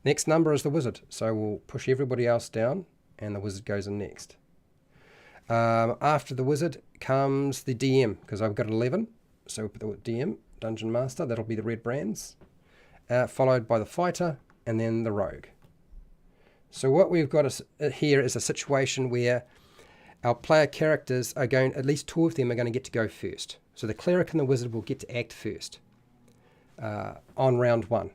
A: Next number is the wizard. So we'll push everybody else down, and the wizard goes in next. After the wizard comes the DM, because I've got 11. So we'll put the DM, Dungeon Master, that'll be the Redbrands, followed by the fighter, and then the rogue. So what we've got here is a situation where our player characters are going, at least 2 of them are going to get to go first. So the cleric and the wizard will get to act first on round 1.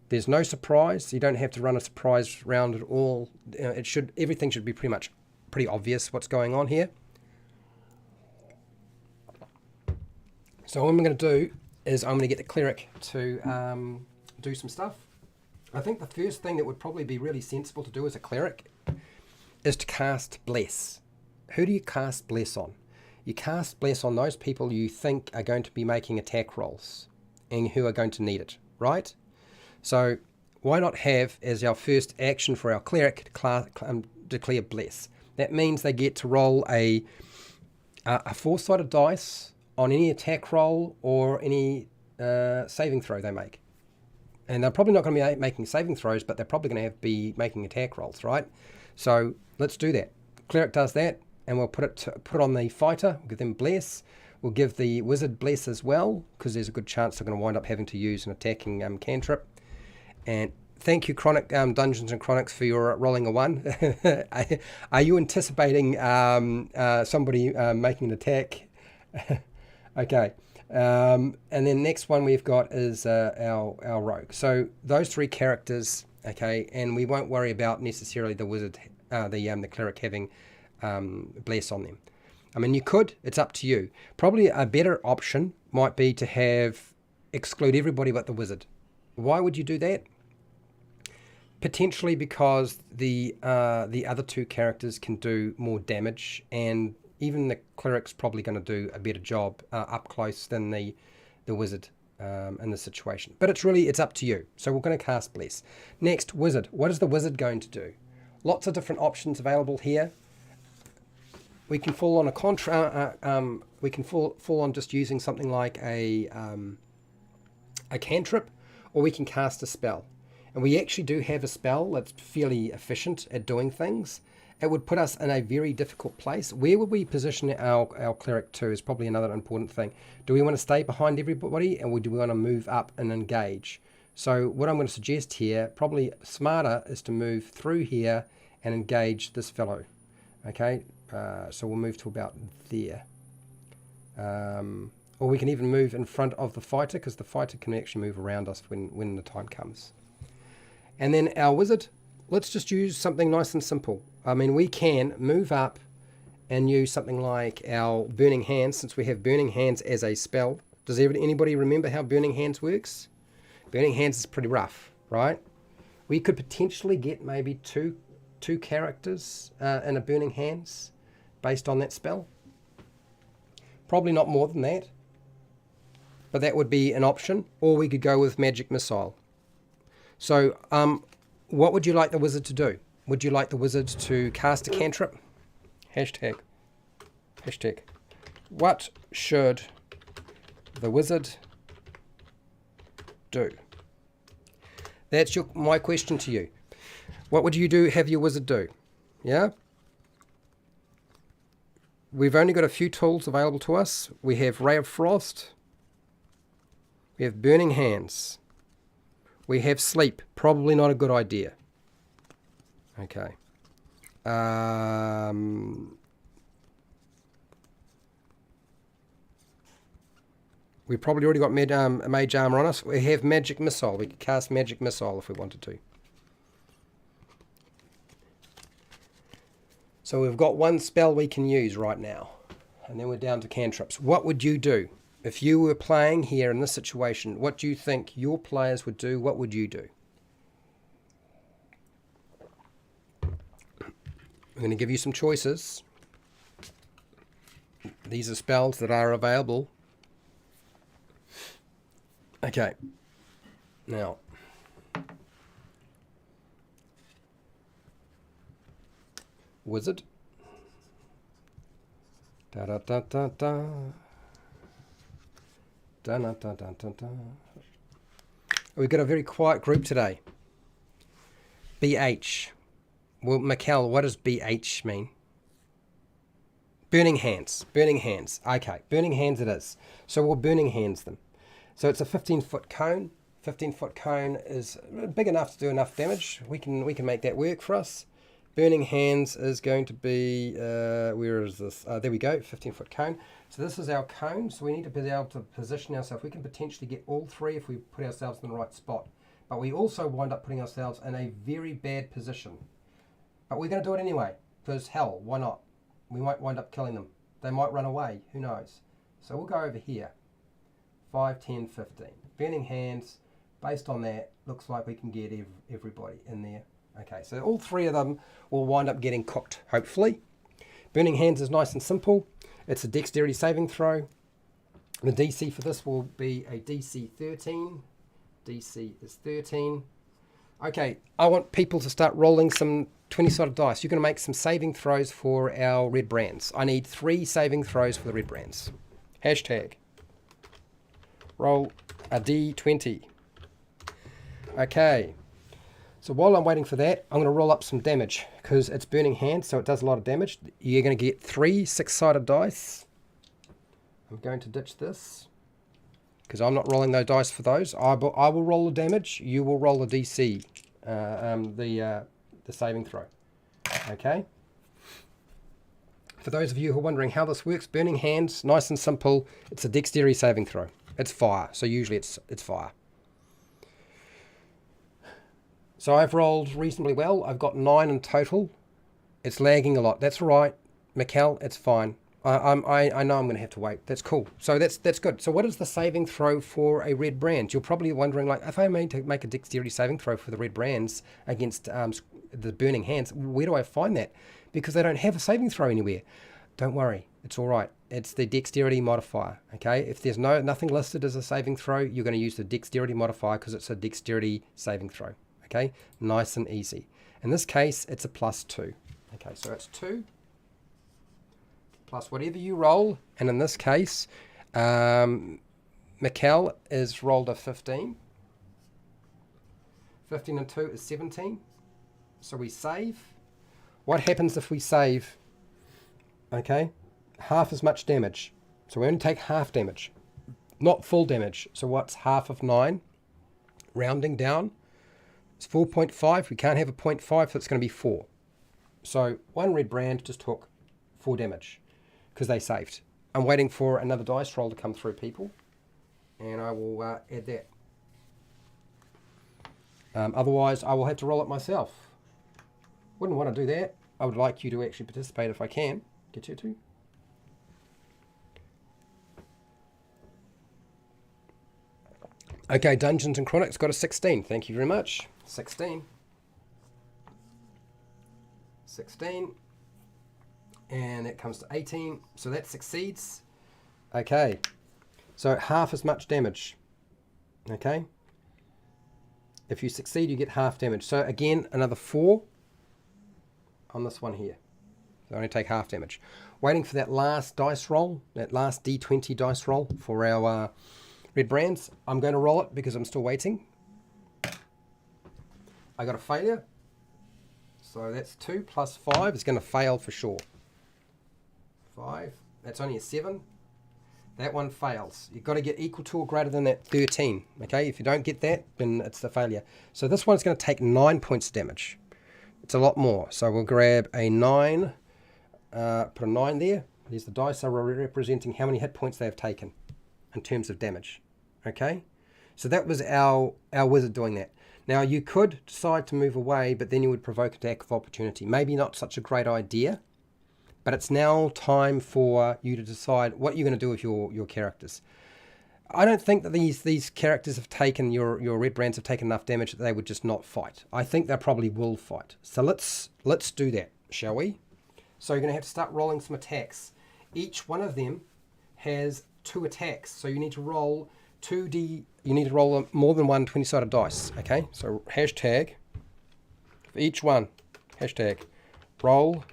A: There's no surprise. You don't have to run a surprise round at all. Everything should be pretty obvious what's going on here. So what I'm going to do is I'm going to get the cleric to do some stuff. I think the first thing that would probably be really sensible to do as a cleric is to cast Bless. Who do you cast Bless on? You cast Bless on those people you think are going to be making attack rolls and who are going to need it, right? So why not have as our first action for our cleric declare Bless? That means they get to roll a 4-sided dice on any attack roll or any saving throw they make. And they're probably not going to be making saving throws, but they're probably going to be making attack rolls, right? So let's do that. Cleric does that, and we'll put it on the fighter. We'll give them Bless. We'll give the wizard Bless as well, because there's a good chance they're going to wind up having to use an attacking cantrip. And thank you, Dungeons and Chronics, for your rolling a 1. Are you anticipating somebody making an attack? Okay. And then next one we've got is our rogue. So those three characters, okay, and we won't worry about necessarily the wizard, the cleric having bless on them. I mean, you could. It's up to you. Probably a better option might be to have exclude everybody but the wizard. Why would you do that? Potentially because the other two characters can do more damage, and even the cleric's probably going to do a better job up close than the wizard in this situation. But it's up to you. So we're going to cast Bless. Next, wizard. What is the wizard going to do? Lots of different options available here. We can fall on a we can fall on just using something like a cantrip, or we can cast a spell. And we actually do have a spell that's fairly efficient at doing things. It would put us in a very difficult place. Where would we position our cleric to is probably another important thing. Do we want to stay behind everybody, or do we want to move up and engage? So what I'm going to suggest here, probably smarter, is to move through here and engage this fellow. Okay, so we'll move to about there. Or we can even move in front of the fighter, because the fighter can actually move around us when the time comes. And then our wizard, let's just use something nice and simple. I mean, we can move up and use something like our Burning Hands, since we have Burning Hands as a spell. Does anybody remember how Burning Hands works? Burning Hands is pretty rough, right? We could potentially get maybe two characters in a Burning Hands based on that spell. Probably not more than that, but that would be an option. Or we could go with Magic Missile. So what would you like the wizard to do? Would you like the wizard to cast a cantrip? Hashtag. What should the wizard do? That's my question to you. What would you have your wizard do? Yeah? We've only got a few tools available to us. We have Ray of Frost. We have Burning Hands. We have Sleep. Probably not a good idea. Okay. We probably already got Mage Armor on us. We have Magic Missile. We could cast Magic Missile if we wanted to. So we've got one spell we can use right now. And then we're down to cantrips. What would you do? If you were playing here in this situation, what do you think your players would do? What would you do? I'm going to give you some choices. These are spells that are available. Okay. Now, wizard. Da da da da da. Da da da da da da. We've got a very quiet group today. BH. Well, Mikkel, what does BH mean? Burning Hands. Burning Hands. Okay, Burning Hands it is. So we'll Burning Hands them. So it's a 15-foot cone. 15-foot cone is big enough to do enough damage. We can make that work for us. Burning Hands is going to be, where is this? There we go, 15-foot cone. So this is our cone, so we need to be able to position ourselves. We can potentially get all three if we put ourselves in the right spot. But we also wind up putting ourselves in a very bad position. But we're going to do it anyway, because hell, why not? We might wind up killing them. They might run away, who knows? So we'll go over here. 5, 10, 15. Burning Hands, based on that, looks like we can get everybody in there. Okay, so all three of them will wind up getting cooked, hopefully. Burning Hands is nice and simple. It's a dexterity saving throw. The DC for this will be a DC 13. DC is 13. Okay, I want people to start rolling some 20-sided dice. You're going to make some saving throws for our Redbrands. I need 3 saving throws for the Redbrands. Hashtag. Roll a D20. Okay. So while I'm waiting for that, I'm going to roll up some damage because it's Burning Hands, so it does a lot of damage. You're going to get 3 6-sided dice. I'm going to ditch this because I'm not rolling those dice for those. I will roll the damage. You will roll the DC, the saving throw. Okay. For those of you who are wondering how this works, Burning Hands, nice and simple. It's a dexterity saving throw. It's fire, so usually it's fire. So I've rolled reasonably well. I've got 9 in total. It's lagging a lot. That's all right, Mikkel. It's fine. I know I'm going to have to wait. That's cool. So that's good. So what is the saving throw for a Redbrand? You're probably wondering, like, if I made to make a dexterity saving throw for the Redbrands against the Burning Hands, where do I find that? Because they don't have a saving throw anywhere. Don't worry. It's all right. It's the dexterity modifier. Okay. If there's nothing listed as a saving throw, you're going to use the dexterity modifier because it's a dexterity saving throw. Okay. Nice and easy. In this case, it's a +2. Okay. So it's 2. Plus whatever you roll, and in this case, Mikkel is rolled a 15. 15 and 2 is 17. So we save. What happens if we save? Okay, half as much damage. So we only take half damage, not full damage. So what's half of 9? Rounding down, it's 4.5. We can't have a 0.5, so it's going to be 4. So one Redbrand just took 4 damage. Because they saved. I'm waiting for another dice roll to come through, people, and I will add that. Otherwise, I will have to roll it myself. Wouldn't want to do that. I would like you to actually participate if I can. Get you to. Okay, Dungeons and Chronics got a 16. Thank you very much. 16. 16. And that comes to 18, so that succeeds. Okay, so half as much damage. Okay, if you succeed, you get half damage. So again, another 4 on this one here. So only take half damage. Waiting for that last dice roll, that last D20 dice roll for our Redbrands. I'm going to roll it because I'm still waiting. I got a failure. So that's 2 plus 5 is going to fail for sure. 5. That's only a 7. That one fails. You've got to get equal to or greater than that 13. Okay, if you don't get that, then it's a failure. So this one's going to take 9 points of damage. It's a lot more. So we'll grab a 9, put a 9 there. These the dice are representing how many hit points they have taken in terms of damage. Okay, so that was our wizard doing that. Now you could decide to move away, but then you would provoke attack of opportunity. Maybe not such a great idea. But it's now time for you to decide what you're going to do with your characters. I don't think that these characters have taken, your Redbrands have taken enough damage that they would just not fight. I think they probably will fight. So let's do that, shall we? So you're going to have to start rolling some attacks. Each one of them has 2 attacks. So you need to roll 2D, you need to roll more than one 20-sided dice. Okay, so hashtag, for each one, hashtag, roll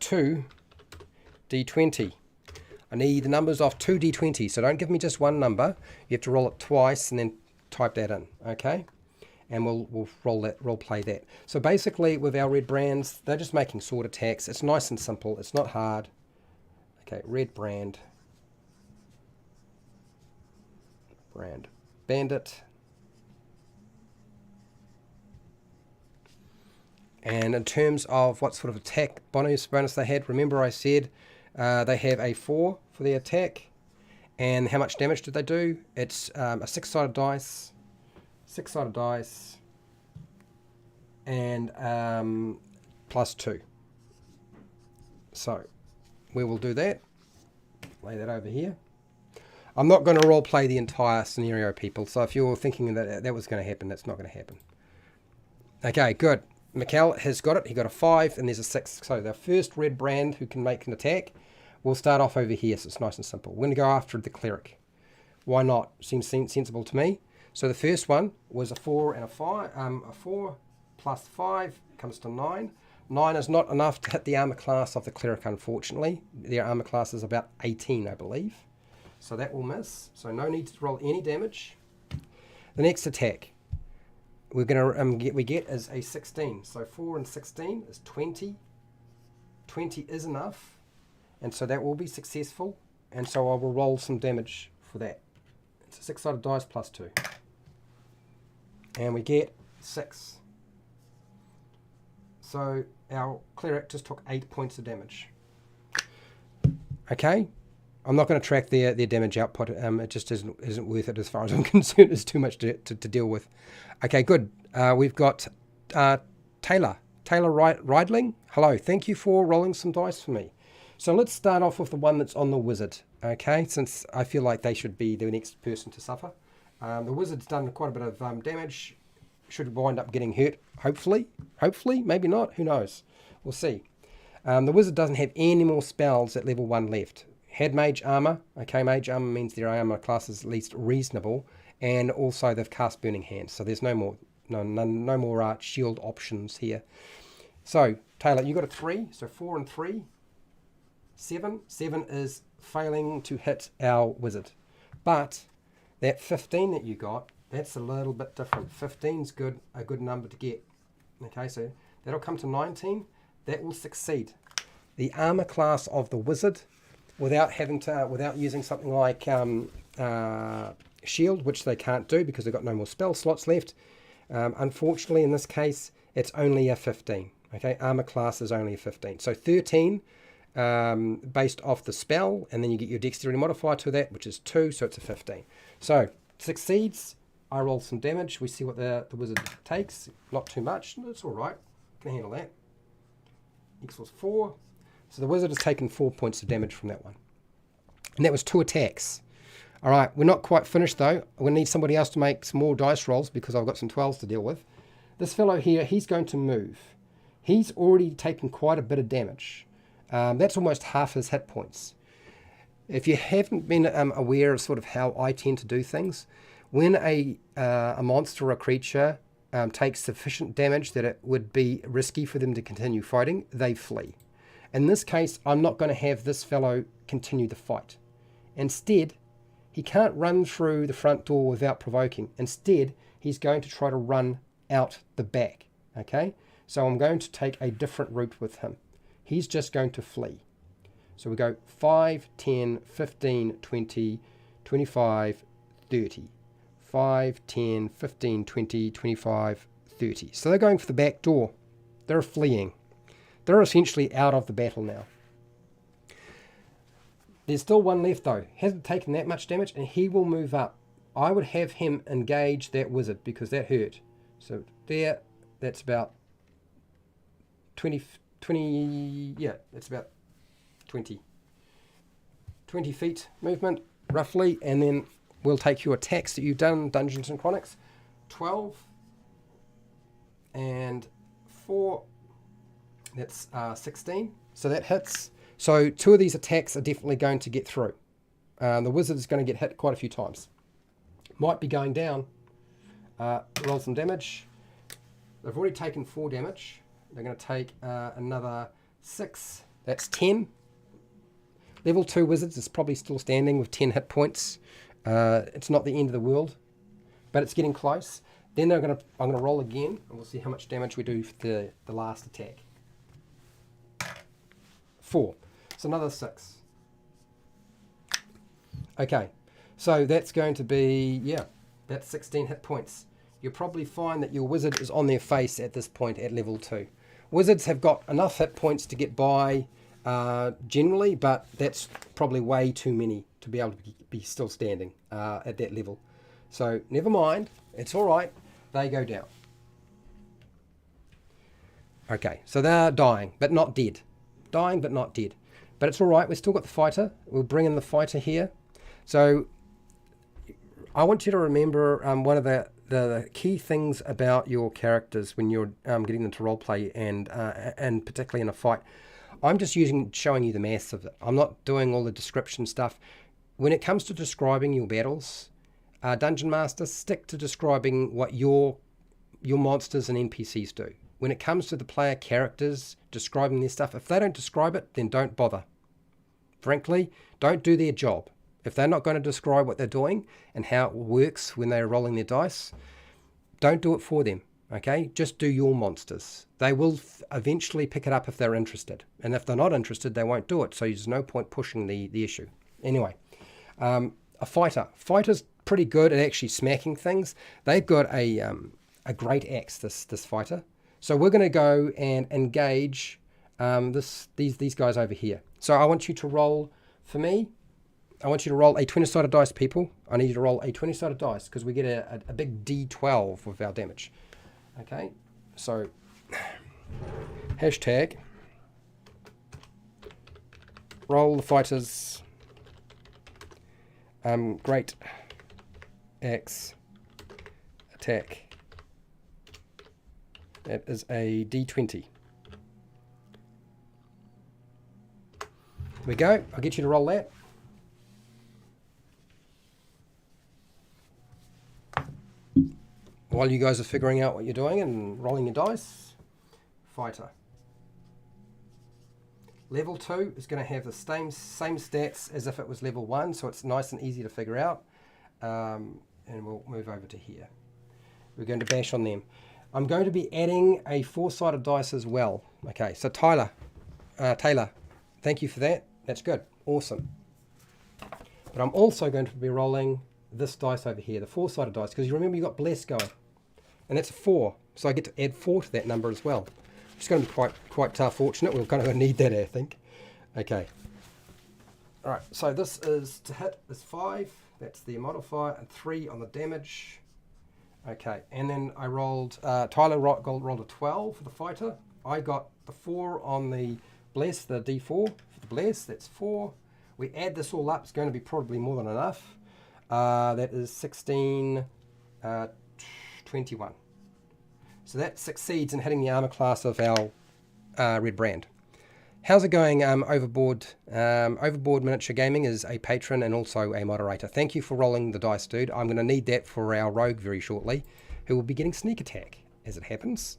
A: 2 D20. I need the numbers off 2 D20, so don't give me just one number. You have to roll it twice and then type that in, okay? And we'll role play that. So basically with our Redbrands, they're just making sword attacks. It's nice and simple. It's not hard. Okay, Redbrand. Bandit. And in terms of what sort of attack bonus they had, remember I said they have a 4 for their attack. And how much damage did they do? It's a 6-sided dice. 6-sided dice. And +2. So we will do that. Lay that over here. I'm not going to role play the entire scenario, people. So if you're thinking that that was going to happen, that's not going to happen. Okay, good. Mikkel has got it. He got a 5 and there's a 6. So the first Redbrand who can make an attack, we'll start off over here. So it's nice and simple. We're going to go after the cleric. Why not? Seems sensible to me. So the first one was a 4 and a 5. A 4 plus 5 comes to 9. 9 is not enough to hit the armor class of the cleric, unfortunately. Their armor class is about 18, I believe. So that will miss. So no need to roll any damage. The next attack we're going to get is a 16. So 4 and 16 is 20. 20 is enough, and so that will be successful. And so I will roll some damage for that. It's a 6-sided dice plus 2, and we get 6. So our cleric just took 8 points of damage. Okay, I'm not going to track their damage output. It just isn't worth it as far as I'm concerned. It's too much to deal with. Okay, good. We've got Taylor Ridling. Hello, thank you for rolling some dice for me. So let's start off with the one that's on the wizard. Okay, since I feel like they should be the next person to suffer. The wizard's done quite a bit of damage. Should wind up getting hurt. Hopefully, maybe not. Who knows? We'll see. The wizard doesn't have any more spells at level 1 left. Had mage armor. Okay, mage armor means their armor class is at least reasonable, and also they've cast burning hands. So there's no more shield options here. So Taylor, you got a 3. So 4 and 3, 7. 7 is failing to hit our wizard, but that 15 that you got, that's a little bit different. 15's good, a good number to get. Okay, so that'll come to 19. That will succeed. The armor class of the wizard, without using something like shield, which they can't do because they've got no more spell slots left. Unfortunately, in this case, it's only a 15. Okay, armor class is only a 15. So 13 based off the spell, and then you get your dexterity modifier to that, which is 2, so it's a 15. So succeeds. I roll some damage. We see what the wizard takes. Not too much. It's all right. Can handle that. Equals 4. So the wizard has taken 4 points of damage from that one. And that was 2 attacks. All right, we're not quite finished though. I'm going to need somebody else to make some more dice rolls because I've got some 12s to deal with. This fellow here, he's going to move. He's already taken quite a bit of damage. That's almost half his hit points. If you haven't been aware of sort of how I tend to do things, when a monster or a creature takes sufficient damage that it would be risky for them to continue fighting, they flee. In this case, I'm not going to have this fellow continue the fight. Instead, he can't run through the front door without provoking. Instead, he's going to try to run out the back. Okay? So I'm going to take a different route with him. He's just going to flee. So we go 5, 10, 15, 20, 25, 30. 5, 10, 15, 20, 25, 30. So they're going for the back door. They're fleeing. They're essentially out of the battle now. There's still one left though. Hasn't taken that much damage, and he will move up. I would have him engage that wizard because that hurt. So there, that's about 20, yeah, it's about 20 feet movement roughly, and then we'll take your attacks that you've done, Dungeons and Chronics. 12 and 4, that's 16. So that hits. So 2 of these attacks are definitely going to get through. The wizard is going to get hit quite a few times. Might be going down. Roll some damage. They've already taken 4 damage. They're going to take another 6. That's 10. Level 2 wizards is probably still standing with 10 hit points. It's not the end of the world, but it's getting close. Then I'm going to roll again, and we'll see how much damage we do for the last attack. 4. So another 6. Okay, so that's going to be, yeah, that's 16 hit points. You'll probably find that your wizard is on their face at this point at level 2. Wizards have got enough hit points to get by generally, but that's probably way too many to be able to be still standing at that level. So never mind, it's all right. They go down. Okay, so they're dying, but not dead. Dying, but not dead. But it's all right. We've still got the fighter. We'll bring in the fighter here. So I want you to remember one of the key things about your characters when you're getting them to roleplay and particularly in a fight. I'm just showing you the maths of it. I'm not doing all the description stuff. When it comes to describing your battles, Dungeon Masters, stick to describing what your monsters and NPCs do. When it comes to the player characters describing their stuff, if they don't describe it, then don't bother. Frankly, don't do their job. If they're not going to describe what they're doing and how it works when they're rolling their dice, don't do it for them, okay? Just do your monsters. They will eventually pick it up if they're interested. And if they're not interested, they won't do it. So there's no point pushing the issue. Anyway, a fighter. Fighter's pretty good at actually smacking things. They've got a great axe, this fighter. So we're going to go and engage these guys over here. So I want you to roll For me, I want you to roll a 20-sided dice, people. I need you to roll a 20-sided dice because we get a big D12 with our damage. Okay, so hashtag roll the fighters great axe attack. That is a D20. Here we go. I'll get you to roll that. While you guys are figuring out what you're doing and rolling your dice, fighter. Level 2 is going to have the same stats as if it was level 1, so it's nice and easy to figure out. And we'll move over to here. We're going to bash on them. I'm going to be adding a 4-sided dice as well. Okay, so Taylor, thank you for that. That's good. Awesome. But I'm also going to be rolling this dice over here, the 4-sided dice, because you remember you got bless going. And that's a 4, so I get to add 4 to that number as well. It's going to be quite fortunate. We're kind of need that, I think. Okay. All right, so this is to hit is 5. That's the modifier, and 3 on the damage. Okay, and then I rolled, Tyler rolled a 12 for the fighter. I got the 4 on the bless, the D4 for the bless. That's 4. We add this all up. It's going to be probably more than enough. That is 16, 21. So that succeeds in hitting the armor class of our Redbrand. How's it going, Overboard? Overboard Miniature Gaming is a patron and also a moderator. Thank you for rolling the dice, dude. I'm going to need that for our rogue very shortly, who will be getting sneak attack, as it happens.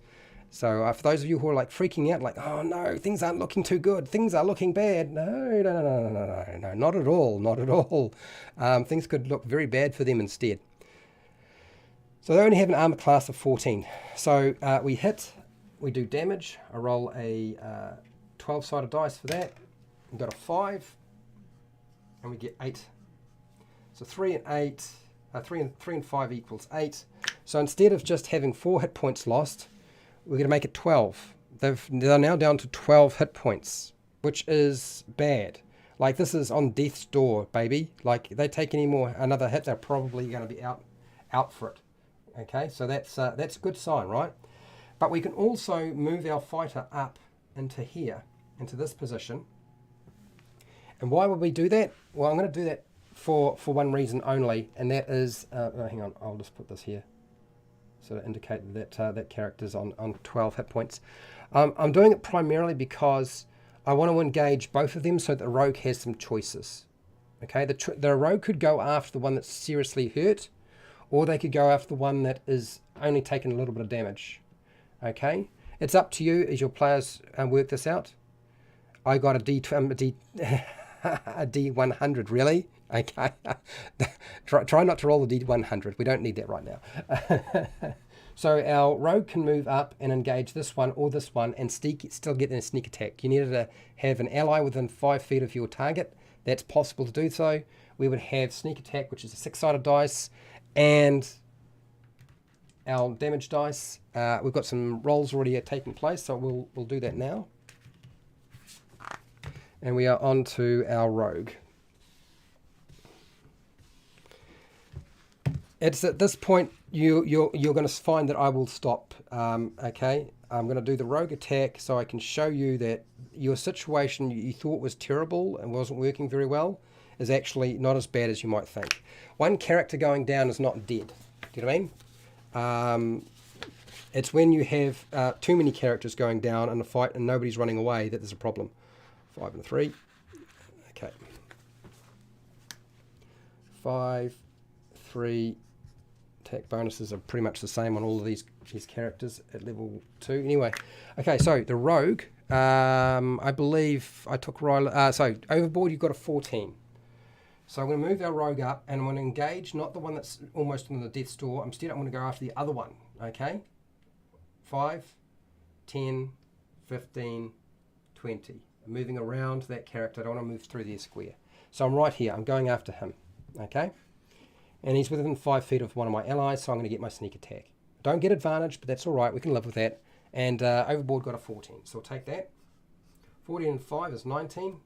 A: So for those of you who are like freaking out, like, oh no, things aren't looking too good, things are looking bad. No, not at all, not at all. Things could look very bad for them instead. So they only have an armor class of 14. So we hit, we do damage. I roll a 12-sided dice for that. We got a 5, and we get 8. So 3 and 8, 3 and 5 equals 8. So instead of just having 4 hit points lost, we're going to make it 12. They're now down to 12 hit points, which is bad. Like, this is on death's door, baby. Like, if they take another hit, they're probably going to be out for it. Okay, so that's a good sign, right? But we can also move our fighter up into here, into this position. And why would we do that? Well, I'm going to do that for one reason only, and that is, hang on, I'll just put this here, so to indicate that that character's on 12 hit points. I'm doing it primarily because I want to engage both of them so that the rogue has some choices. Okay, the rogue could go after the one that's seriously hurt, or they could go after the one that is only taking a little bit of damage. Okay, it's up to you as your players work this out. I got a D100, really? Okay, try not to roll the D100. We don't need that right now. So our rogue can move up and engage this one or this one and still get a sneak attack. You needed to have an ally within 5 feet of your target. That's possible to do so. We would have sneak attack, which is a 6-sided dice, and our damage dice. We've got some rolls already taking place, so we'll do that now. And we are on to our rogue. It's at this point you're going to find that I will stop. Okay, I'm going to do the rogue attack so I can show you that your situation you thought was terrible and wasn't working very well is actually not as bad as you might think. One character going down is not dead. Do you know what I mean? It's when you have too many characters going down in a fight and nobody's running away that there's a problem. 5 and 3. Okay. 5, 3. Attack bonuses are pretty much the same on all of these characters at level 2. Anyway, okay, so the rogue, I believe I took Ryla. So overboard, you've got a 14. So I'm going to move our rogue up, and I'm going to engage not the one that's almost on the death's door. Instead, I'm going to go after the other one. Okay, 5, 10, 15, 20. I'm moving around that character. I don't want to move through their square. So I'm right here. I'm going after him. Okay. And he's within 5 feet of one of my allies, so I'm going to get my sneak attack. Don't get advantage, but that's all right. We can live with that. And overboard got a 14, so we'll take that. 14 and 5 is 19.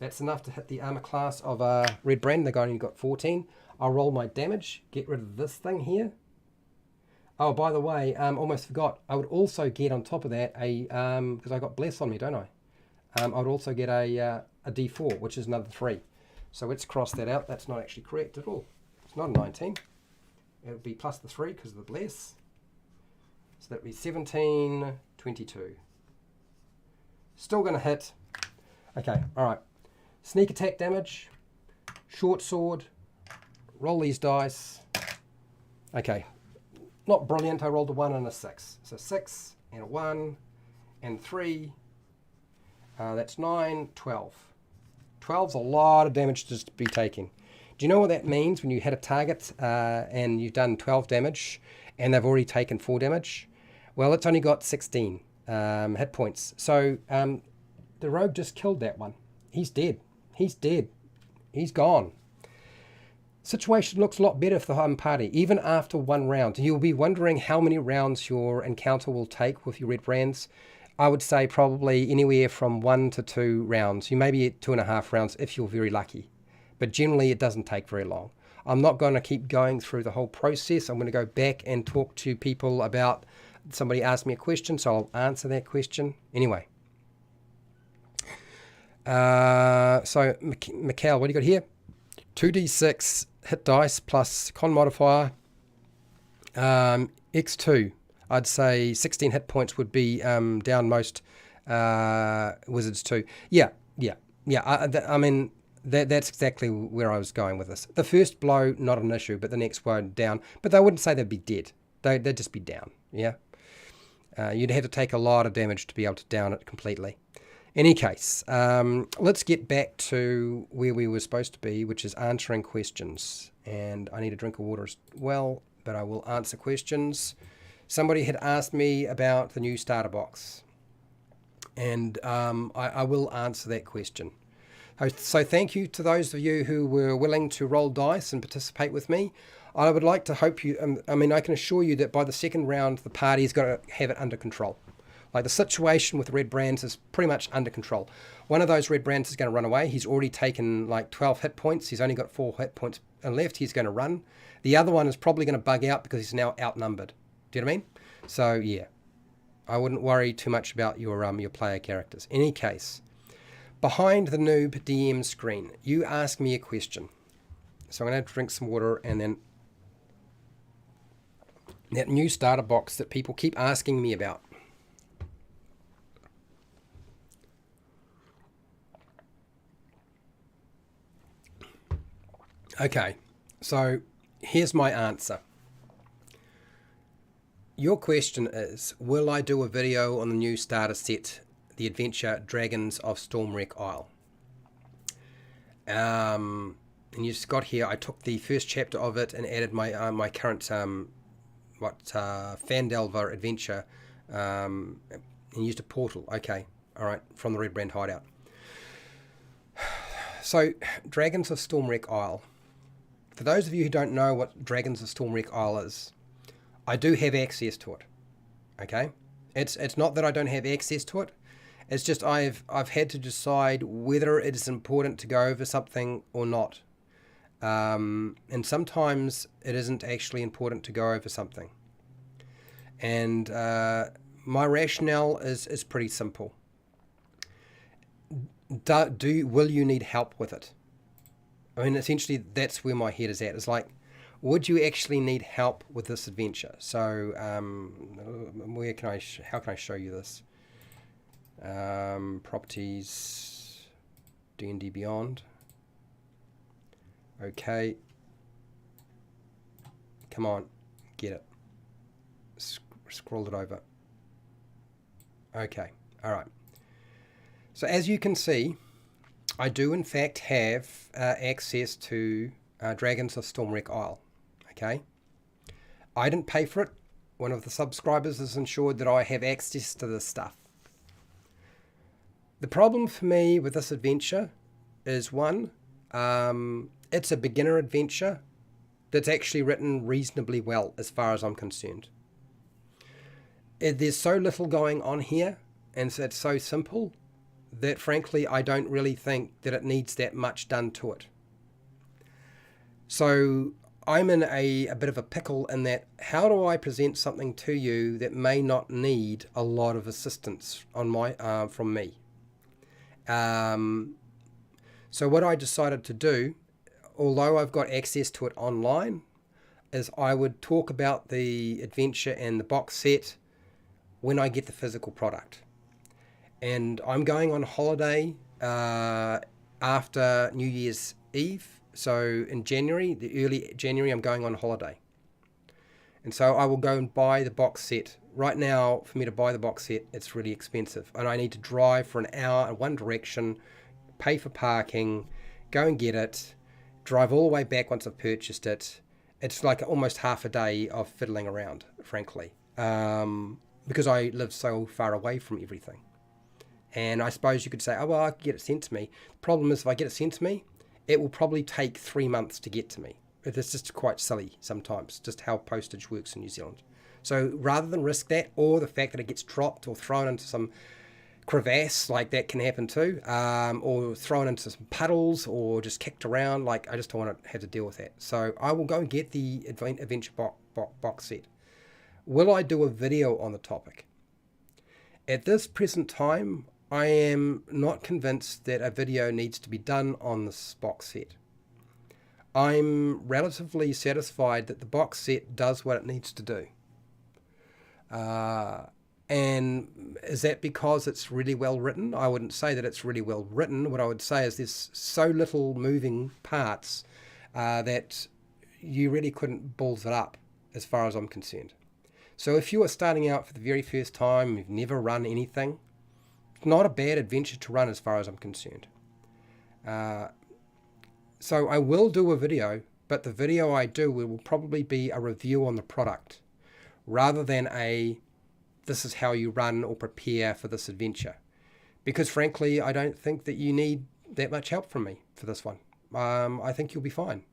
A: That's enough to hit the armor class of Redbrand. The guy only got 14. I'll roll my damage, get rid of this thing here. Oh, by the way, almost forgot, I would also get on top of that a, because I got Bless on me, don't I? I would also get a D4, which is another 3. So let's cross that out. That's not actually correct at all. It's not a 19. It would be plus the 3 because of the Bless. So that would be 17, 22. Still going to hit. Okay, all right. Sneak attack damage, short sword, roll these dice. Okay, not brilliant. I rolled a 1 and a 6. So 6 and a 1 and 3. That's 9, 12. 12's a lot of damage to be taking. Do you know what that means when you hit a target and you've done 12 damage and they've already taken 4 damage? Well, it's only got 16 hit points. So the rogue just killed that one. He's dead. He's dead. He's gone. Situation looks a lot better for the home party, even after 1 round. You'll be wondering how many rounds your encounter will take with your Redbrands. I would say probably anywhere from 1 to 2 rounds. You may be at 2.5 rounds if you're very lucky. But generally it doesn't take very long. I'm not going to keep going through the whole process. I'm going to go back and talk to people about, somebody asked me a question, so I'll answer that question. Anyway. So, Mikhail, what do you got here? 2d6 hit dice plus con modifier. X2. I'd say 16 hit points would be down most wizards too. Yeah. I mean, that's exactly where I was going with this. The first blow, not an issue, but the next one down. But they wouldn't say they'd be dead. They'd just be down, yeah? You'd have to take a lot of damage to be able to down it completely. Any case, let's get back to where we were supposed to be, which is answering questions. And I need a drink of water as well, but I will answer questions. Somebody had asked me about the new starter box, and I will answer that question. So thank you to those of you who were willing to roll dice and participate with me. I would like to hope you, I can assure you that by the second round, the party's got to have it under control. Like the situation with Redbrands is pretty much under control. One of those Redbrands is going to run away. He's already taken like 12 hit points. He's only got 4 hit points left. He's going to run. The other one is probably going to bug out because he's now outnumbered. Do you know what I mean? So yeah, I wouldn't worry too much about your player characters. In any case, behind the noob DM screen, you ask me a question. So I'm going to have to drink some water, and then that new starter box that people keep asking me about. Okay, so here's my answer. Your question is, will I do a video on the new starter set, the adventure Dragons of Stormwreck Isle? And you just got here, I took the first chapter of it and added my my current Phandelver adventure and used a portal. Okay, all right, from the Redbrand hideout. So, Dragons of Stormwreck Isle. For those of you who don't know what Dragons of Stormwreck Isle is, I do have access to it. Okay, it's not that I don't have access to it. It's just I've had to decide whether it is important to go over something or not. And sometimes it isn't actually important to go over something. And my rationale is pretty simple. Will you need help with it? I mean, essentially, that's where my head is at. It's like, would you actually need help with this adventure? So, how can I show you this? Properties, D&D Beyond. Okay. Come on, get it. Scroll it over. Okay, all right. So as you can see, I do in fact have access to Dragons of Stormwreck Isle. Okay, I didn't pay for it. One of the subscribers has ensured that I have access to this stuff. The problem for me with this adventure is one, it's a beginner adventure that's actually written reasonably well as far as I'm concerned. There's so little going on here, and it's so simple that frankly I don't really think that it needs that much done to it. So I'm in a bit of a pickle in that how do I present something to you that may not need a lot of assistance on my from me? So what I decided to do, although I've got access to it online, is I would talk about the adventure and the box set when I get the physical product. And I'm going on holiday after New Year's Eve. So in January, the early January, I'm going on holiday. And so I will go and buy the box set. Right now, for me to buy the box set, it's really expensive. And I need to drive for an hour in one direction, pay for parking, go and get it, drive all the way back once I've purchased it. It's like almost half a day of fiddling around, frankly, because I live so far away from everything. And I suppose you could say, oh, well, I could get it sent to me. The problem is if I get it sent to me, it will probably take 3 months to get to me. It's just quite silly sometimes, just how postage works in New Zealand. So rather than risk that, or the fact that it gets dropped or thrown into some crevasse, like that can happen too, or thrown into some puddles or just kicked around, like I just don't want to have to deal with that. So I will go and get the adventure box set. Will I do a video on the topic? At this present time, I am not convinced that a video needs to be done on this box set. I'm relatively satisfied that the box set does what it needs to do. And is that because it's really well written? I wouldn't say that it's really well written. What I would say is there's so little moving parts that you really couldn't balls it up as far as I'm concerned. So if you are starting out for the very first time, you've never run anything, it's not a bad adventure to run as far as I'm concerned. So I will do a video, but the video I do will probably be a review on the product rather than this is how you run or prepare for this adventure. Because frankly, I don't think that you need that much help from me for this one. I think you'll be fine.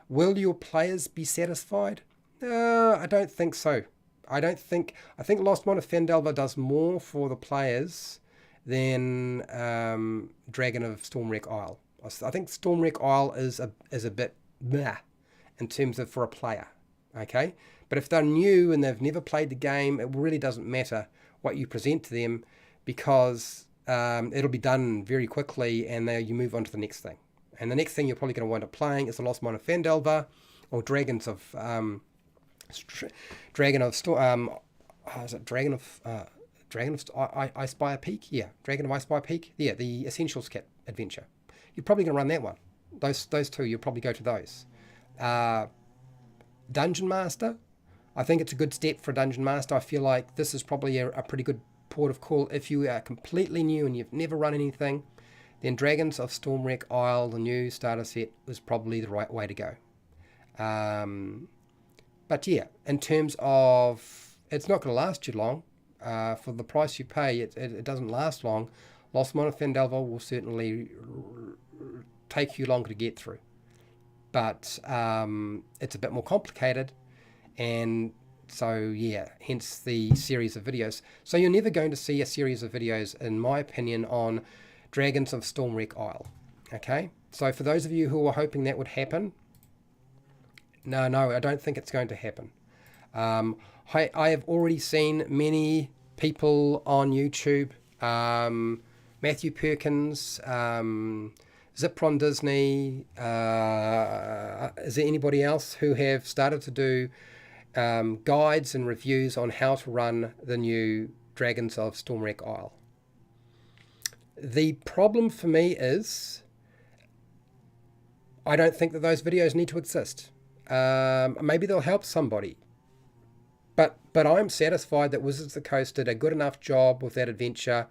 A: Will your players be satisfied? I don't think so. I think Lost Mine of Phandelver does more for the players than Dragon of Stormwreck Isle. I think Stormwreck Isle is a bit meh in terms of for a player, okay? But if they're new and they've never played the game, it really doesn't matter what you present to them because it'll be done very quickly and you move on to the next thing. And the next thing you're probably going to wind up playing is the Lost Mine of Phandelver or Dragon of I Spy a Peak? Yeah, Dragon of I Spy Peak. Yeah, the Essentials Kit adventure. You're probably going to run that one. Those two, you'll probably go to those. Dungeon Master, I think it's a good step for a Dungeon Master. I feel like this is probably a pretty good port of call. If you are completely new and you've never run anything, then Dragons of Stormwreck Isle, the new starter set, is probably the right way to go. But yeah, in terms of, it's not going to last you long. For the price you pay, it doesn't last long. Lost Mine of Phandelver will certainly take you longer to get through. But it's a bit more complicated, and so yeah, hence the series of videos. So you're never going to see a series of videos, in my opinion, on Dragons of Stormwreck Isle. Okay? So for those of you who are hoping that would happen, no, I don't think it's going to happen. I have already seen many people on YouTube, Matthew Perkins, Zipron Disney, is there anybody else who have started to do guides and reviews on how to run the new Dragons of Stormwreck Isle? The problem for me is I don't think that those videos need to exist. Maybe they'll help somebody. But I'm satisfied that Wizards of the Coast did a good enough job with that adventure,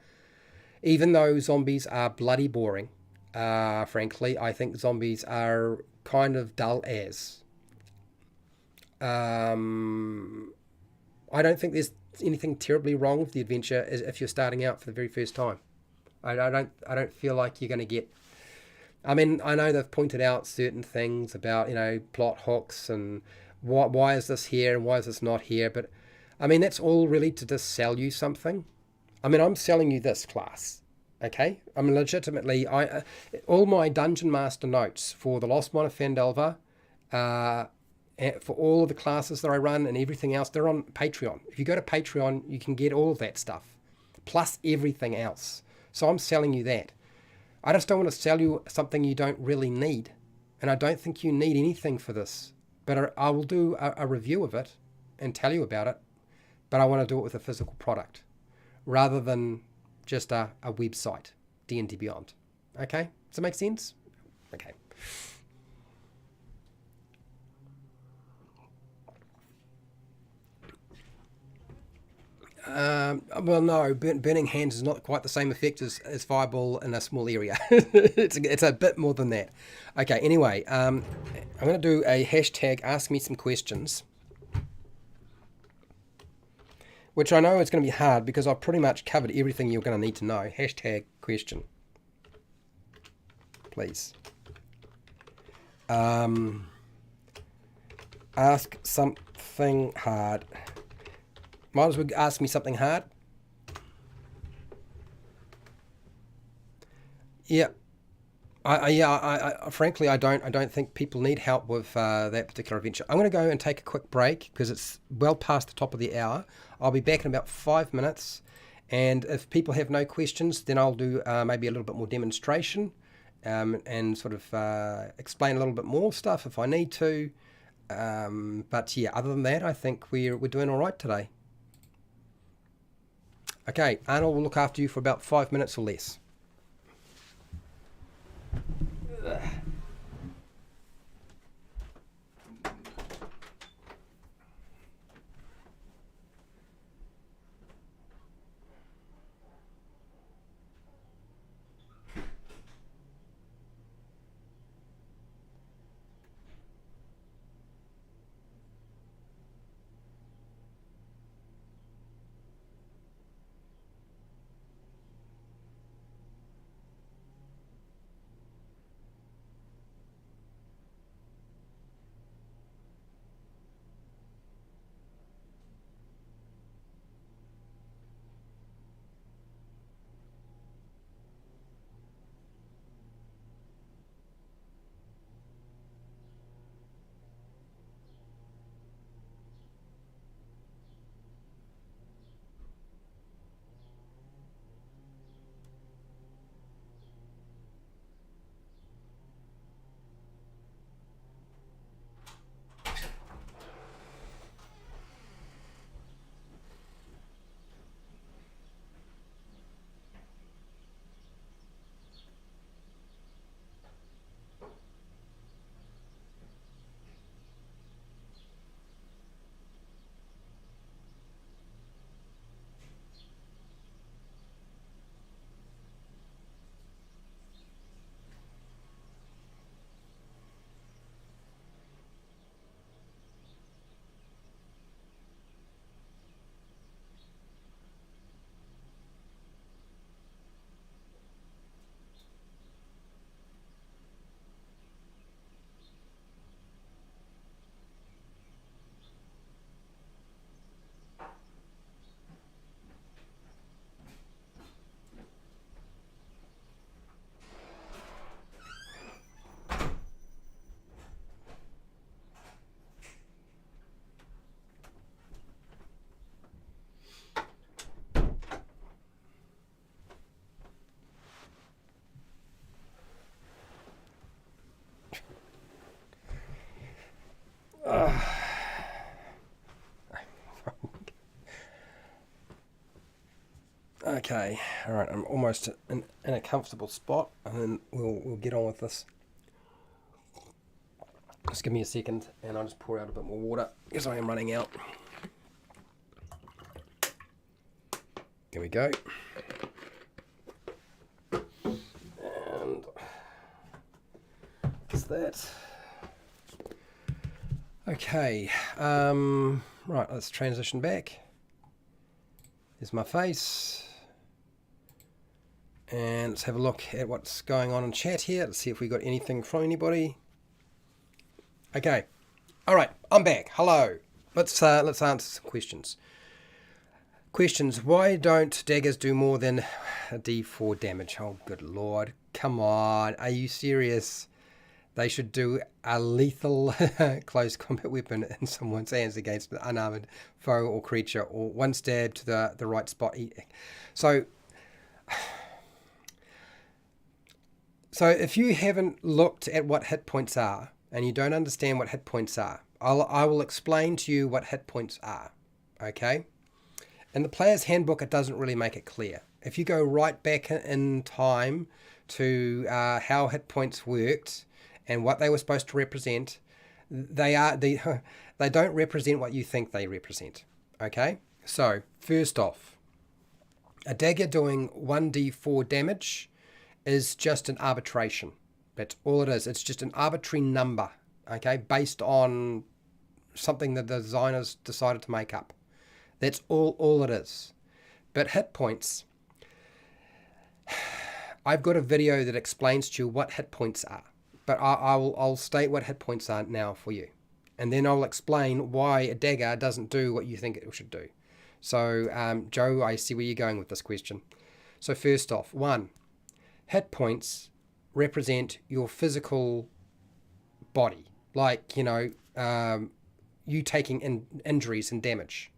A: even though zombies are bloody boring. Frankly, I think zombies are kind of dull as. I don't think there's anything terribly wrong with the adventure if you're starting out for the very first time. I don't feel like you're going to get. I mean, I know they've pointed out certain things about, plot hooks and why is this here and why is this not here, but I mean, that's all really to just sell you something. I mean, I'm selling you this class. Okay, I'm legitimately all my Dungeon Master notes for the Lost Mine of Phandelver, uh, for all of the classes that I run and everything else, they're on Patreon. If you go to Patreon, you can get all of that stuff, plus everything else. So I'm selling you that. I just don't want to sell you something you don't really need, and I don't think you need anything for this. But I will do a review of it and tell you about it. But I want to do it with a physical product, rather than just a website, D&D Beyond. Okay? Does that make sense? Okay. Well, no, burning hands is not quite the same effect as fireball in a small area. it's a bit more than that. Okay, anyway, I'm going to do a hashtag ask me some questions, which I know is going to be hard because I've pretty much covered everything you're going to need to know. Hashtag question, please. Ask something hard. Might as well ask me something hard. Yeah. Frankly, I don't think people need help with that particular adventure. I'm going to go and take a quick break because it's well past the top of the hour. I'll be back in about 5 minutes, and if people have no questions, then I'll do maybe a little bit more demonstration, and sort of explain a little bit more stuff if I need to. But yeah, other than that, I think we're doing all right today. Okay, Arnold will look after you for about 5 minutes or less. Okay, all right. I'm almost in a comfortable spot, and then we'll get on with this. Just give me a second, and I'll just pour out a bit more water because I am running out. There we go. And that's that. Okay. Right. Let's transition back. There's my face. And let's have a look at what's going on in chat here. Let's see if we got anything from anybody. Okay. All right. I'm back. Hello. Let's answer some questions. Questions. Why don't daggers do more than a d4 damage? Oh, good lord. Come on. Are you serious? They should do a lethal close combat weapon in someone's hands against an unarmored foe or creature, or one stab to the right spot. So if you haven't looked at what hit points are, and you don't understand what hit points are, I will explain to you what hit points are, okay? In the player's handbook, it doesn't really make it clear. If you go right back in time to how hit points worked and what they were supposed to represent, they don't represent what you think they represent, okay? So, first off, a dagger doing 1d4 damage is just an arbitration. That's all it is. It's just an arbitrary number, okay, based on something that the designers decided to make up. That's all it is. But hit points, I've got a video that explains to you what hit points are. But I'll state what hit points are now for you. And then I'll explain why a dagger doesn't do what you think it should do. So, Joe, I see where you're going with this question. So first off, 1, hit points represent your physical body. Like, you taking injuries and damage.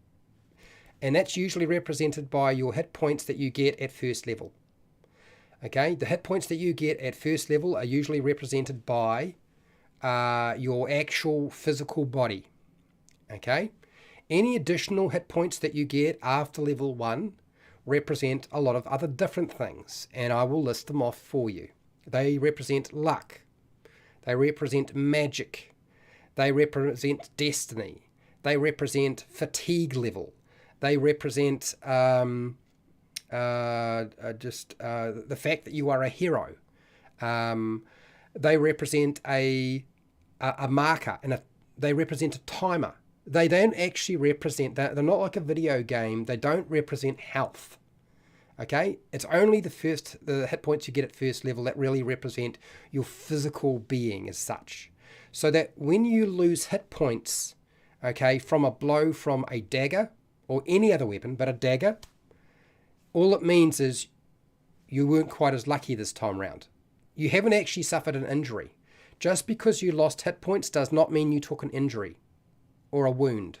A: And that's usually represented by your hit points that you get at first level. Okay, the hit points that you get at first level are usually represented by your actual physical body. Okay, any additional hit points that you get after level 1 represent a lot of other different things, and I will list them off for you. They represent luck, they represent magic, they represent destiny, they represent fatigue level, they represent the fact that you are a hero. They represent a marker, and they represent a timer. They don't actually represent that. They're not like a video game. They don't represent health. Okay, it's only the hit points you get at first level that really represent your physical being as such. So that when you lose hit points, okay, from a blow from a dagger or any other weapon, but a dagger, all it means is you weren't quite as lucky this time round. You haven't actually suffered an injury. Just because you lost hit points does not mean you took an injury or a wound.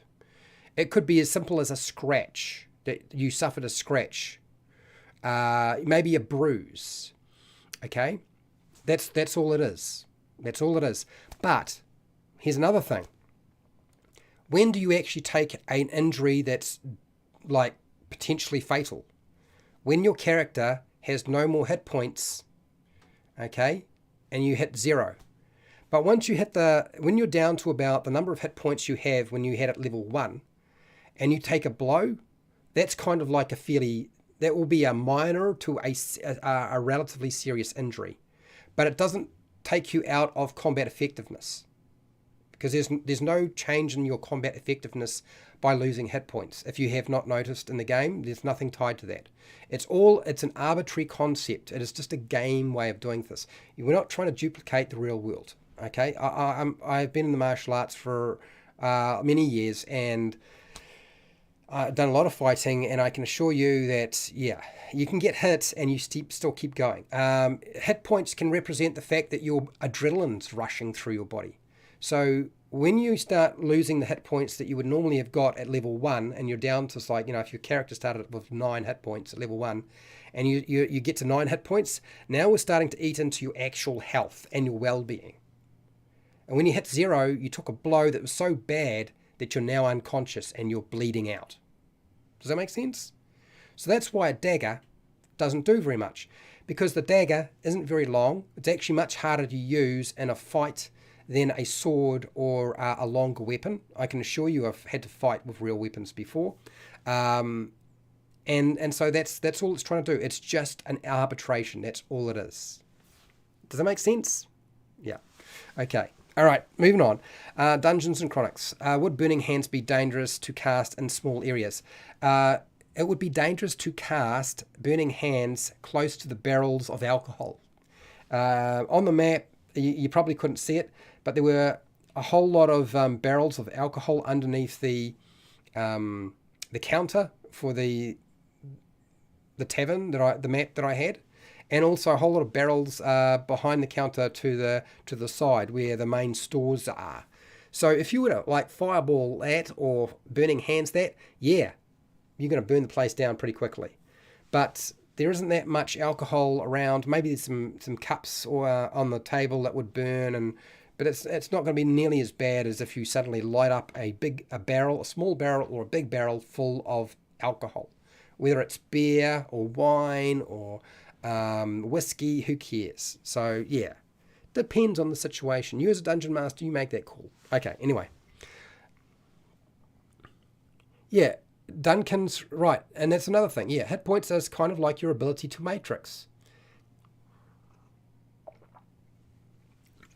A: It could be as simple as a scratch, that you suffered a scratch, maybe a bruise. Okay, that's all it is. That's all it is. But here's another thing. When do you actually take an injury that's like potentially fatal? When your character has no more hit points, okay, and you hit 0. But once you hit when you're down to about the number of hit points you have when you had at level 1, and you take a blow, that's kind of like that will be a minor to a relatively serious injury. But it doesn't take you out of combat effectiveness, because there's no change in your combat effectiveness by losing hit points. If you have not noticed in the game, there's nothing tied to that. It's an arbitrary concept. It is just a game way of doing this. We're not trying to duplicate the real world. Okay, I've been in the martial arts for many years, and I've done a lot of fighting, and I can assure you that, yeah, you can get hit and you still keep going. Hit points can represent the fact that your adrenaline's rushing through your body. So when you start losing the hit points that you would normally have got at level 1, and you're down to, like, if your character started with 9 hit points at level 1, and you get to 9 hit points, now we're starting to eat into your actual health and your well-being. And when you hit 0, you took a blow that was so bad that you're now unconscious and you're bleeding out. Does that make sense? So that's why a dagger doesn't do very much, because the dagger isn't very long. It's actually much harder to use in a fight than a sword or a longer weapon. I can assure you I've had to fight with real weapons before. And so that's all it's trying to do. It's just an arbitration. That's all it is. Does that make sense? Yeah. Okay. All right, moving on. Dungeons and Chronics. Would Burning Hands be dangerous to cast in small areas? It would be dangerous to cast Burning Hands close to the barrels of alcohol. On the map, you probably couldn't see it, but there were a whole lot of barrels of alcohol underneath the counter for the tavern the map that I had, and also a whole lot of barrels behind the counter to the side where the main stores are. So if you were to like fireball that or burning hands that, yeah, you're going to burn the place down pretty quickly. But there isn't that much alcohol around. Maybe there's some cups or on the table that would burn, but it's not going to be nearly as bad as if you suddenly light up a barrel, a small barrel or a big barrel full of alcohol. Whether it's beer or wine or whiskey, who cares? So yeah, depends on the situation. You as a dungeon master, you make that call. Okay, anyway. Yeah, Duncan's right, and that's another thing. Yeah, hit points is kind of like your ability to matrix.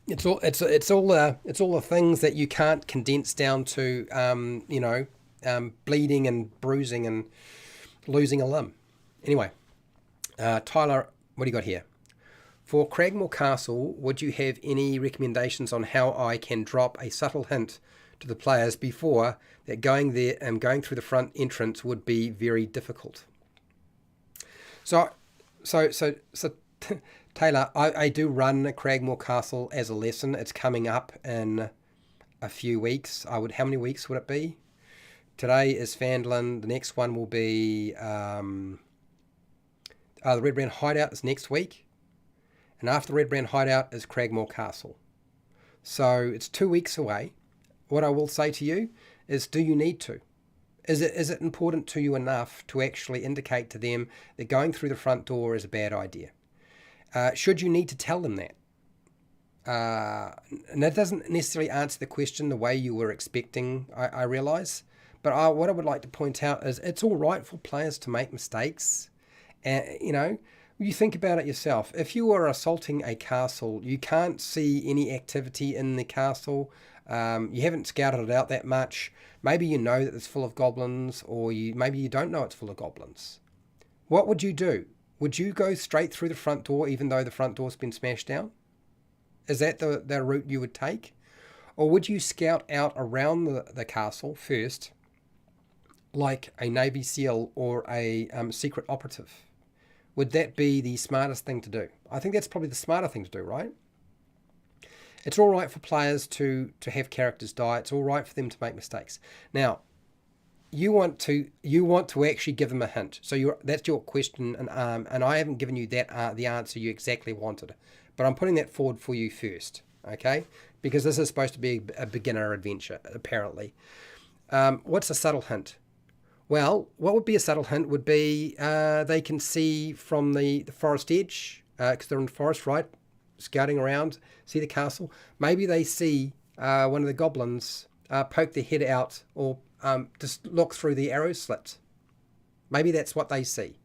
A: It's all the things that you can't condense down to bleeding and bruising and losing a limb. Anyway, Tyler, what do you got here? For Cragmore Castle, would you have any recommendations on how I can drop a subtle hint to the players before that going there and going through the front entrance would be very difficult? So Taylor, I do run Cragmore Castle as a lesson. It's coming up in a few weeks. How many weeks would it be? Today is Phandalin. The next one will be the Redbrand Hideout is next week. And after the Redbrand Hideout is Cragmore Castle. So it's 2 weeks away. What I will say to you is, do you need to? Is it important to you enough to actually indicate to them that going through the front door is a bad idea? Should you need to tell them that? And that doesn't necessarily answer the question the way you were expecting, I realise. But what I would like to point out is it's all right for players to make mistakes. You think about it yourself. If you are assaulting a castle, you can't see any activity in the castle. You haven't scouted it out that much. Maybe you know that it's full of goblins, or maybe you don't know it's full of goblins. What would you do? Would you go straight through the front door even though the front door's been smashed down? Is that the route you would take? Or would you scout out around the castle first, like a Navy SEAL or a secret operative? Would that be the smartest thing to do? I think that's probably the smarter thing to do, right? It's all right for players to have characters die. It's all right for them to make mistakes. Now, you want to actually give them a hint. So that's your question, and I haven't given you the answer you exactly wanted, but I'm putting that forward for you first, okay? Because this is supposed to be a beginner adventure, apparently. What's a subtle hint? Well, what would be a subtle hint would be they can see from the forest edge, because they're in the forest, right? Scouting around, see the castle. Maybe they see one of the goblins poke their head out or just look through the arrow slit. Maybe that's what they see.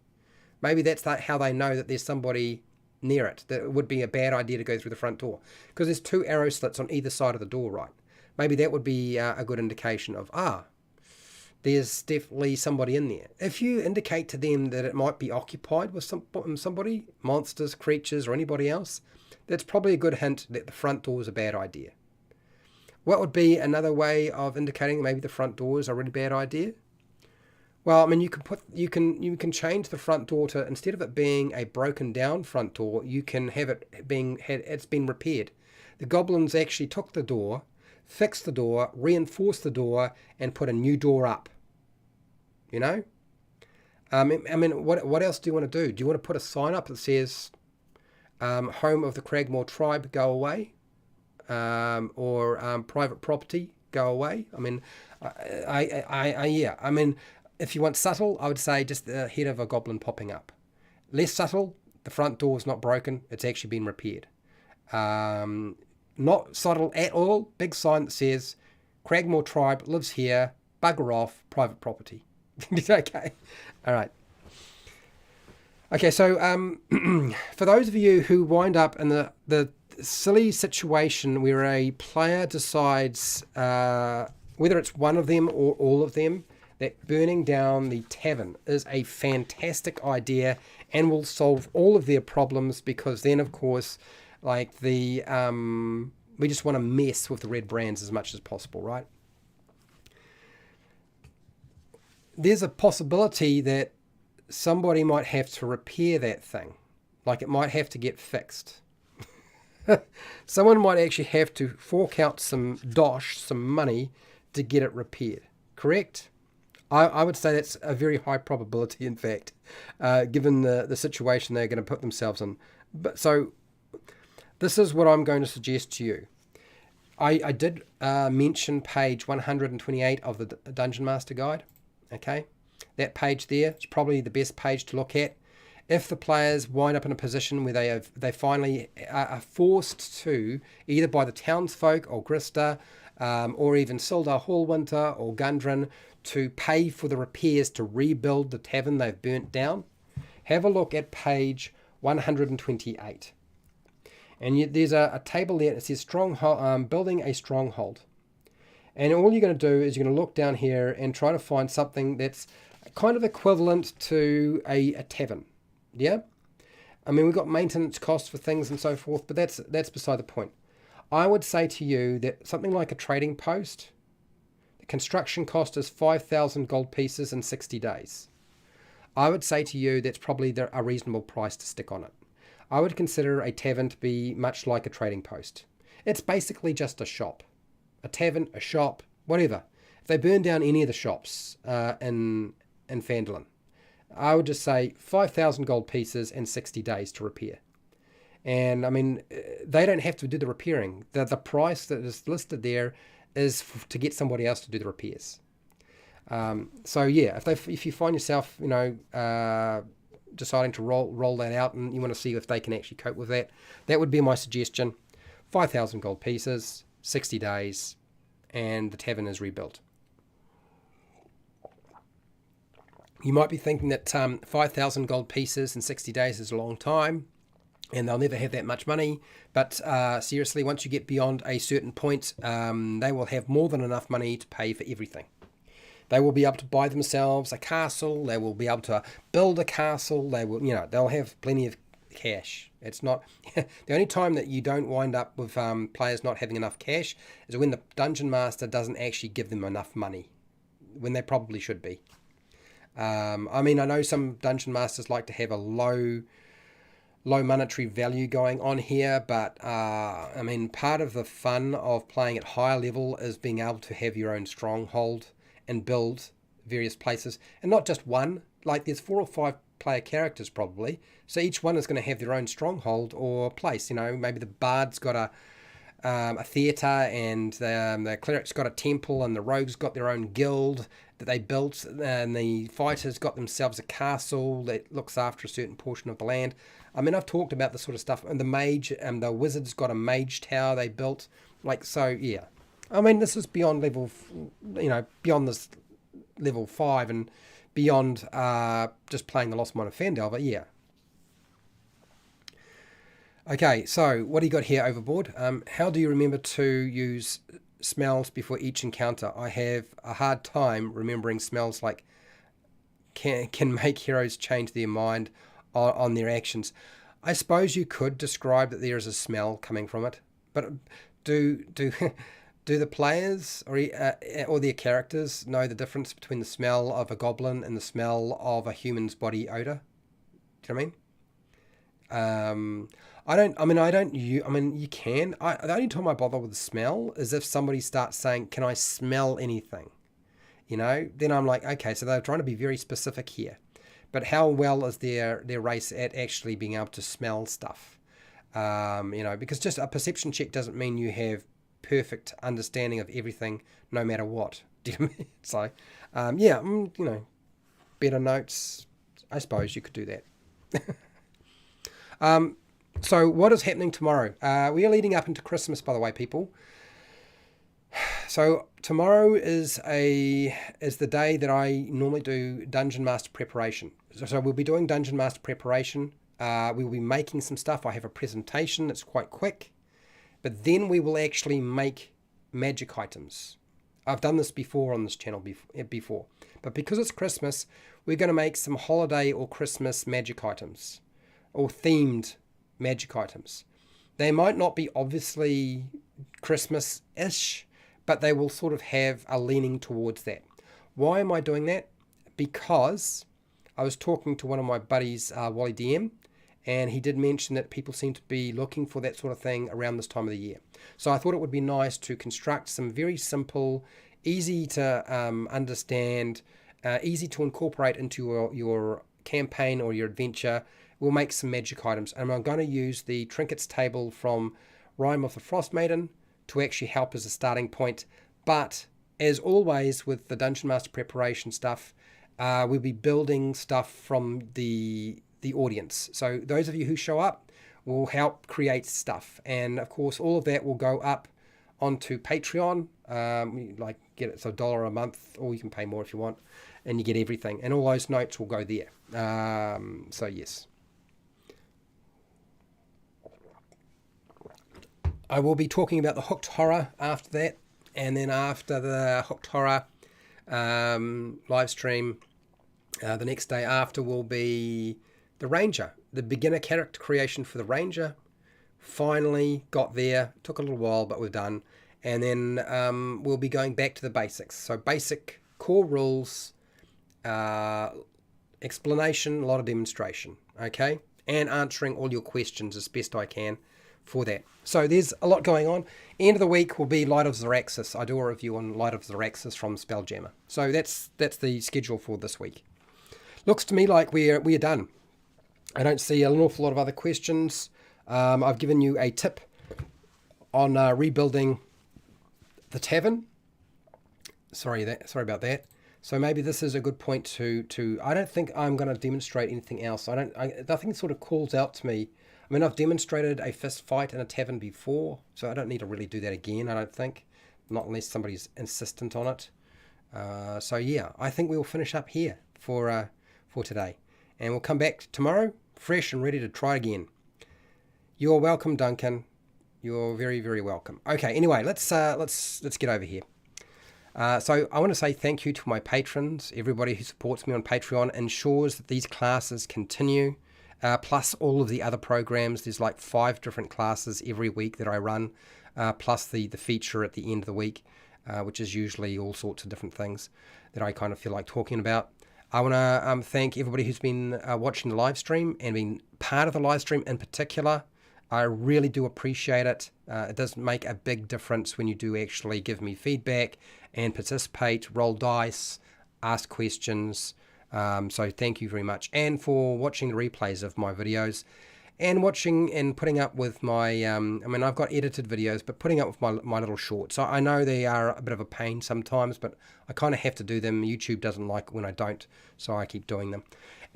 A: Maybe that's how they know that there's somebody near it, that it would be a bad idea to go through the front door. Because there's 2 arrow slits on either side of the door, right? Maybe that would be a good indication of, there's definitely somebody in there. If you indicate to them that it might be occupied with somebody, monsters, creatures, or anybody else, that's probably a good hint that the front door is a bad idea. What would be another way of indicating maybe the front door is a really bad idea? Well, I mean, you can change the front door to, instead of it being a broken down front door, you can have it it's been repaired. The goblins actually took the door, fixed the door, reinforced the door, and put a new door up. You know? I mean, what else do you want to do? Do you want to put a sign up that says, home of the Cragmore tribe, go away? Or private property, go away? I mean, yeah. I mean, if you want subtle, I would say just the head of a goblin popping up. Less subtle, the front door is not broken. It's actually been repaired. Not subtle at all. Big sign that says, Cragmore tribe lives here, bugger off, private property. Okay. All right. Okay, so for those of you who wind up in the silly situation where a player decides, whether it's one of them or all of them, that burning down the tavern is a fantastic idea and will solve all of their problems, because then, of course, like we just want to mess with the red brands as much as possible, right? there's a possibility that somebody might have to repair that thing. Like it might have to get fixed. Someone might actually have to fork out some dosh, some money, to get it repaired. Correct? I would say that's a very high probability, in fact, given the situation they're going to put themselves in. But so this is what I'm going to suggest to you. I did mention page 128 of the Dungeon Master Guide. Okay, that page there is probably the best page to look at. If the players wind up in a position where they finally are forced to, either by the townsfolk or Grista, or even Sildar Hallwinter or Gundren, to pay for the repairs to rebuild the tavern they've burnt down, have a look at page 128. And there's a table there that says building a stronghold. And all you're going to do is you're going to look down here and try to find something that's kind of equivalent to a tavern. Yeah? I mean, we've got maintenance costs for things and so forth, but that's beside the point. I would say to you that something like a trading post, the construction cost is 5,000 gold pieces in 60 days. I would say to you that's probably a reasonable price to stick on it. I would consider a tavern to be much like a trading post. It's basically just a shop. A tavern, a shop, whatever. If they burn down any of the shops in Phandalin, I would just say 5,000 gold pieces and 60 days to repair. And I mean, they don't have to do the repairing. The price that is listed there is to get somebody else to do the repairs. So yeah, if you find yourself, deciding to roll that out and you want to see if they can actually cope with that, that would be my suggestion. 5,000 gold pieces, 60 days, and the tavern is rebuilt. You might be thinking that 5,000 gold pieces in 60 days is a long time, and they'll never have that much money. But seriously, once you get beyond a certain point, they will have more than enough money to pay for everything. They will be able to buy themselves a castle. They will be able to build a castle. They will, they'll have plenty of cash. It's not the only time that you don't wind up with players not having enough cash is when the dungeon master doesn't actually give them enough money, when they probably should be. I mean, I know some dungeon masters like to have a low monetary value going on here, but I mean, part of the fun of playing at higher level is being able to have your own stronghold and build various places, and not just one. Like there's 4 or 5 player characters probably, so each one is going to have their own stronghold or place. Maybe the bard's got a theatre, and the cleric's got a temple, and the rogue's got their own guild that they built, and the fighters got themselves a castle that looks after a certain portion of the land. I mean, I've talked about this sort of stuff, and the mage and the wizard's got a mage tower they built. Yeah. I mean, this is beyond beyond this level 5 and beyond just playing the Lost Mine of Phandelver, yeah. Okay, so what do you got here, Overboard? How do you remember to use smells before each encounter? I have a hard time remembering smells like can make heroes change their mind on their actions. I suppose you could describe that there is a smell coming from it, but do the players or their characters know the difference between the smell of a goblin and the smell of a human's body odor? Do you know what I mean? You can. The only time I bother with the smell is if somebody starts saying, "Can I smell anything?" Then I'm like, okay, so they're trying to be very specific here. But how well is their race at actually being able to smell stuff? Because just a perception check doesn't mean you have perfect understanding of everything, no matter what. Do you know what I mean? So, better notes. I suppose you could do that. So what is happening tomorrow? We are leading up into Christmas, by the way, people. So tomorrow is the day that I normally do Dungeon Master preparation. So we'll be doing Dungeon Master preparation. We'll be making some stuff. I have a presentation that's quite quick. But then we will actually make magic items. I've done this before on this channel before. But because it's Christmas, we're going to make some holiday or Christmas magic items. Or themed magic items. They might not be obviously Christmas-ish, but they will sort of have a leaning towards that. Why am I doing that? because I was talking to one of my buddies, Wally DM, and he did mention that people seem to be looking for that sort of thing around this time of the year. So I thought it would be nice to construct some very simple, easy to understand, easy to incorporate into your campaign or your adventure. We'll make some magic items, and I'm going to use the trinkets table from Rime of the Frost Maiden to actually help as a starting point. But as always with the Dungeon Master preparation stuff, we'll be building stuff from the audience. So those of you who show up will help create stuff, and of course all of that will go up onto Patreon. Like get it's $1 a month, or you can pay more if you want, and you get everything, and all those notes will go there. So yes, I will be talking about the Hooked Horror after that, and then after the Hooked Horror live stream, the next day after will be the Ranger, the beginner character creation for the Ranger. Finally got there, took a little while, but we're done. And then we'll be going back to the basics. So basic core rules, explanation, a lot of demonstration, okay? And answering all your questions as best I can for that. So there's a lot going on. End of the week will be Light of Xeraxis. I do a review on Light of Xeraxis from Spelljammer. So that's the schedule for this week. Looks to me like we're done. I don't see an awful lot of other questions. I've given you a tip on rebuilding the Tavern. Sorry about that. So maybe this is a good point to. I don't think I'm going to demonstrate anything else. Nothing sort of calls out to me. I mean, I've demonstrated a fist fight in a tavern before, so I don't need to really do that again. I don't think, not unless somebody's insistent on it. So yeah, I think we'll finish up here for today, and we'll come back tomorrow, fresh and ready to try again. You're welcome, Duncan. You're very, very welcome. Okay, anyway, let's get over here. So I want to say thank you to my patrons. Everybody who supports me on Patreon ensures that these classes continue, plus all of the other programs. There's like 5 different classes every week that I run, plus the feature at the end of the week, which is usually all sorts of different things that I kind of feel like talking about. I want to thank everybody who's been watching the live stream and been part of the live stream in particular. I really do appreciate it. It does make a big difference when you do actually give me feedback and participate, roll dice, ask questions. So thank you very much. And for watching the replays of my videos and watching and putting up with my, I mean, I've got edited videos, but putting up with my little shorts. So I know they are a bit of a pain sometimes, but I kind of have to do them. YouTube doesn't like it when I don't, so I keep doing them.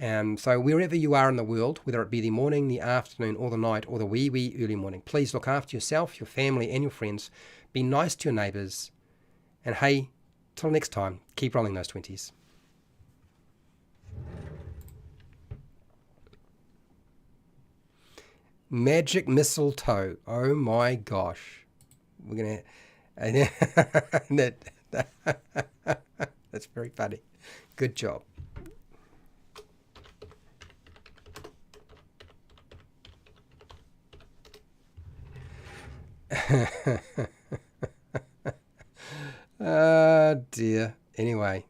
A: And so wherever you are in the world, whether it be the morning, the afternoon, or the night, or the wee early morning, please look after yourself, your family, and your friends. Be nice to your neighbours. And hey, till next time, keep rolling those 20s. Magic mistletoe. Oh my gosh. We're going to... That's very funny. Good job. Oh dear. Anyway.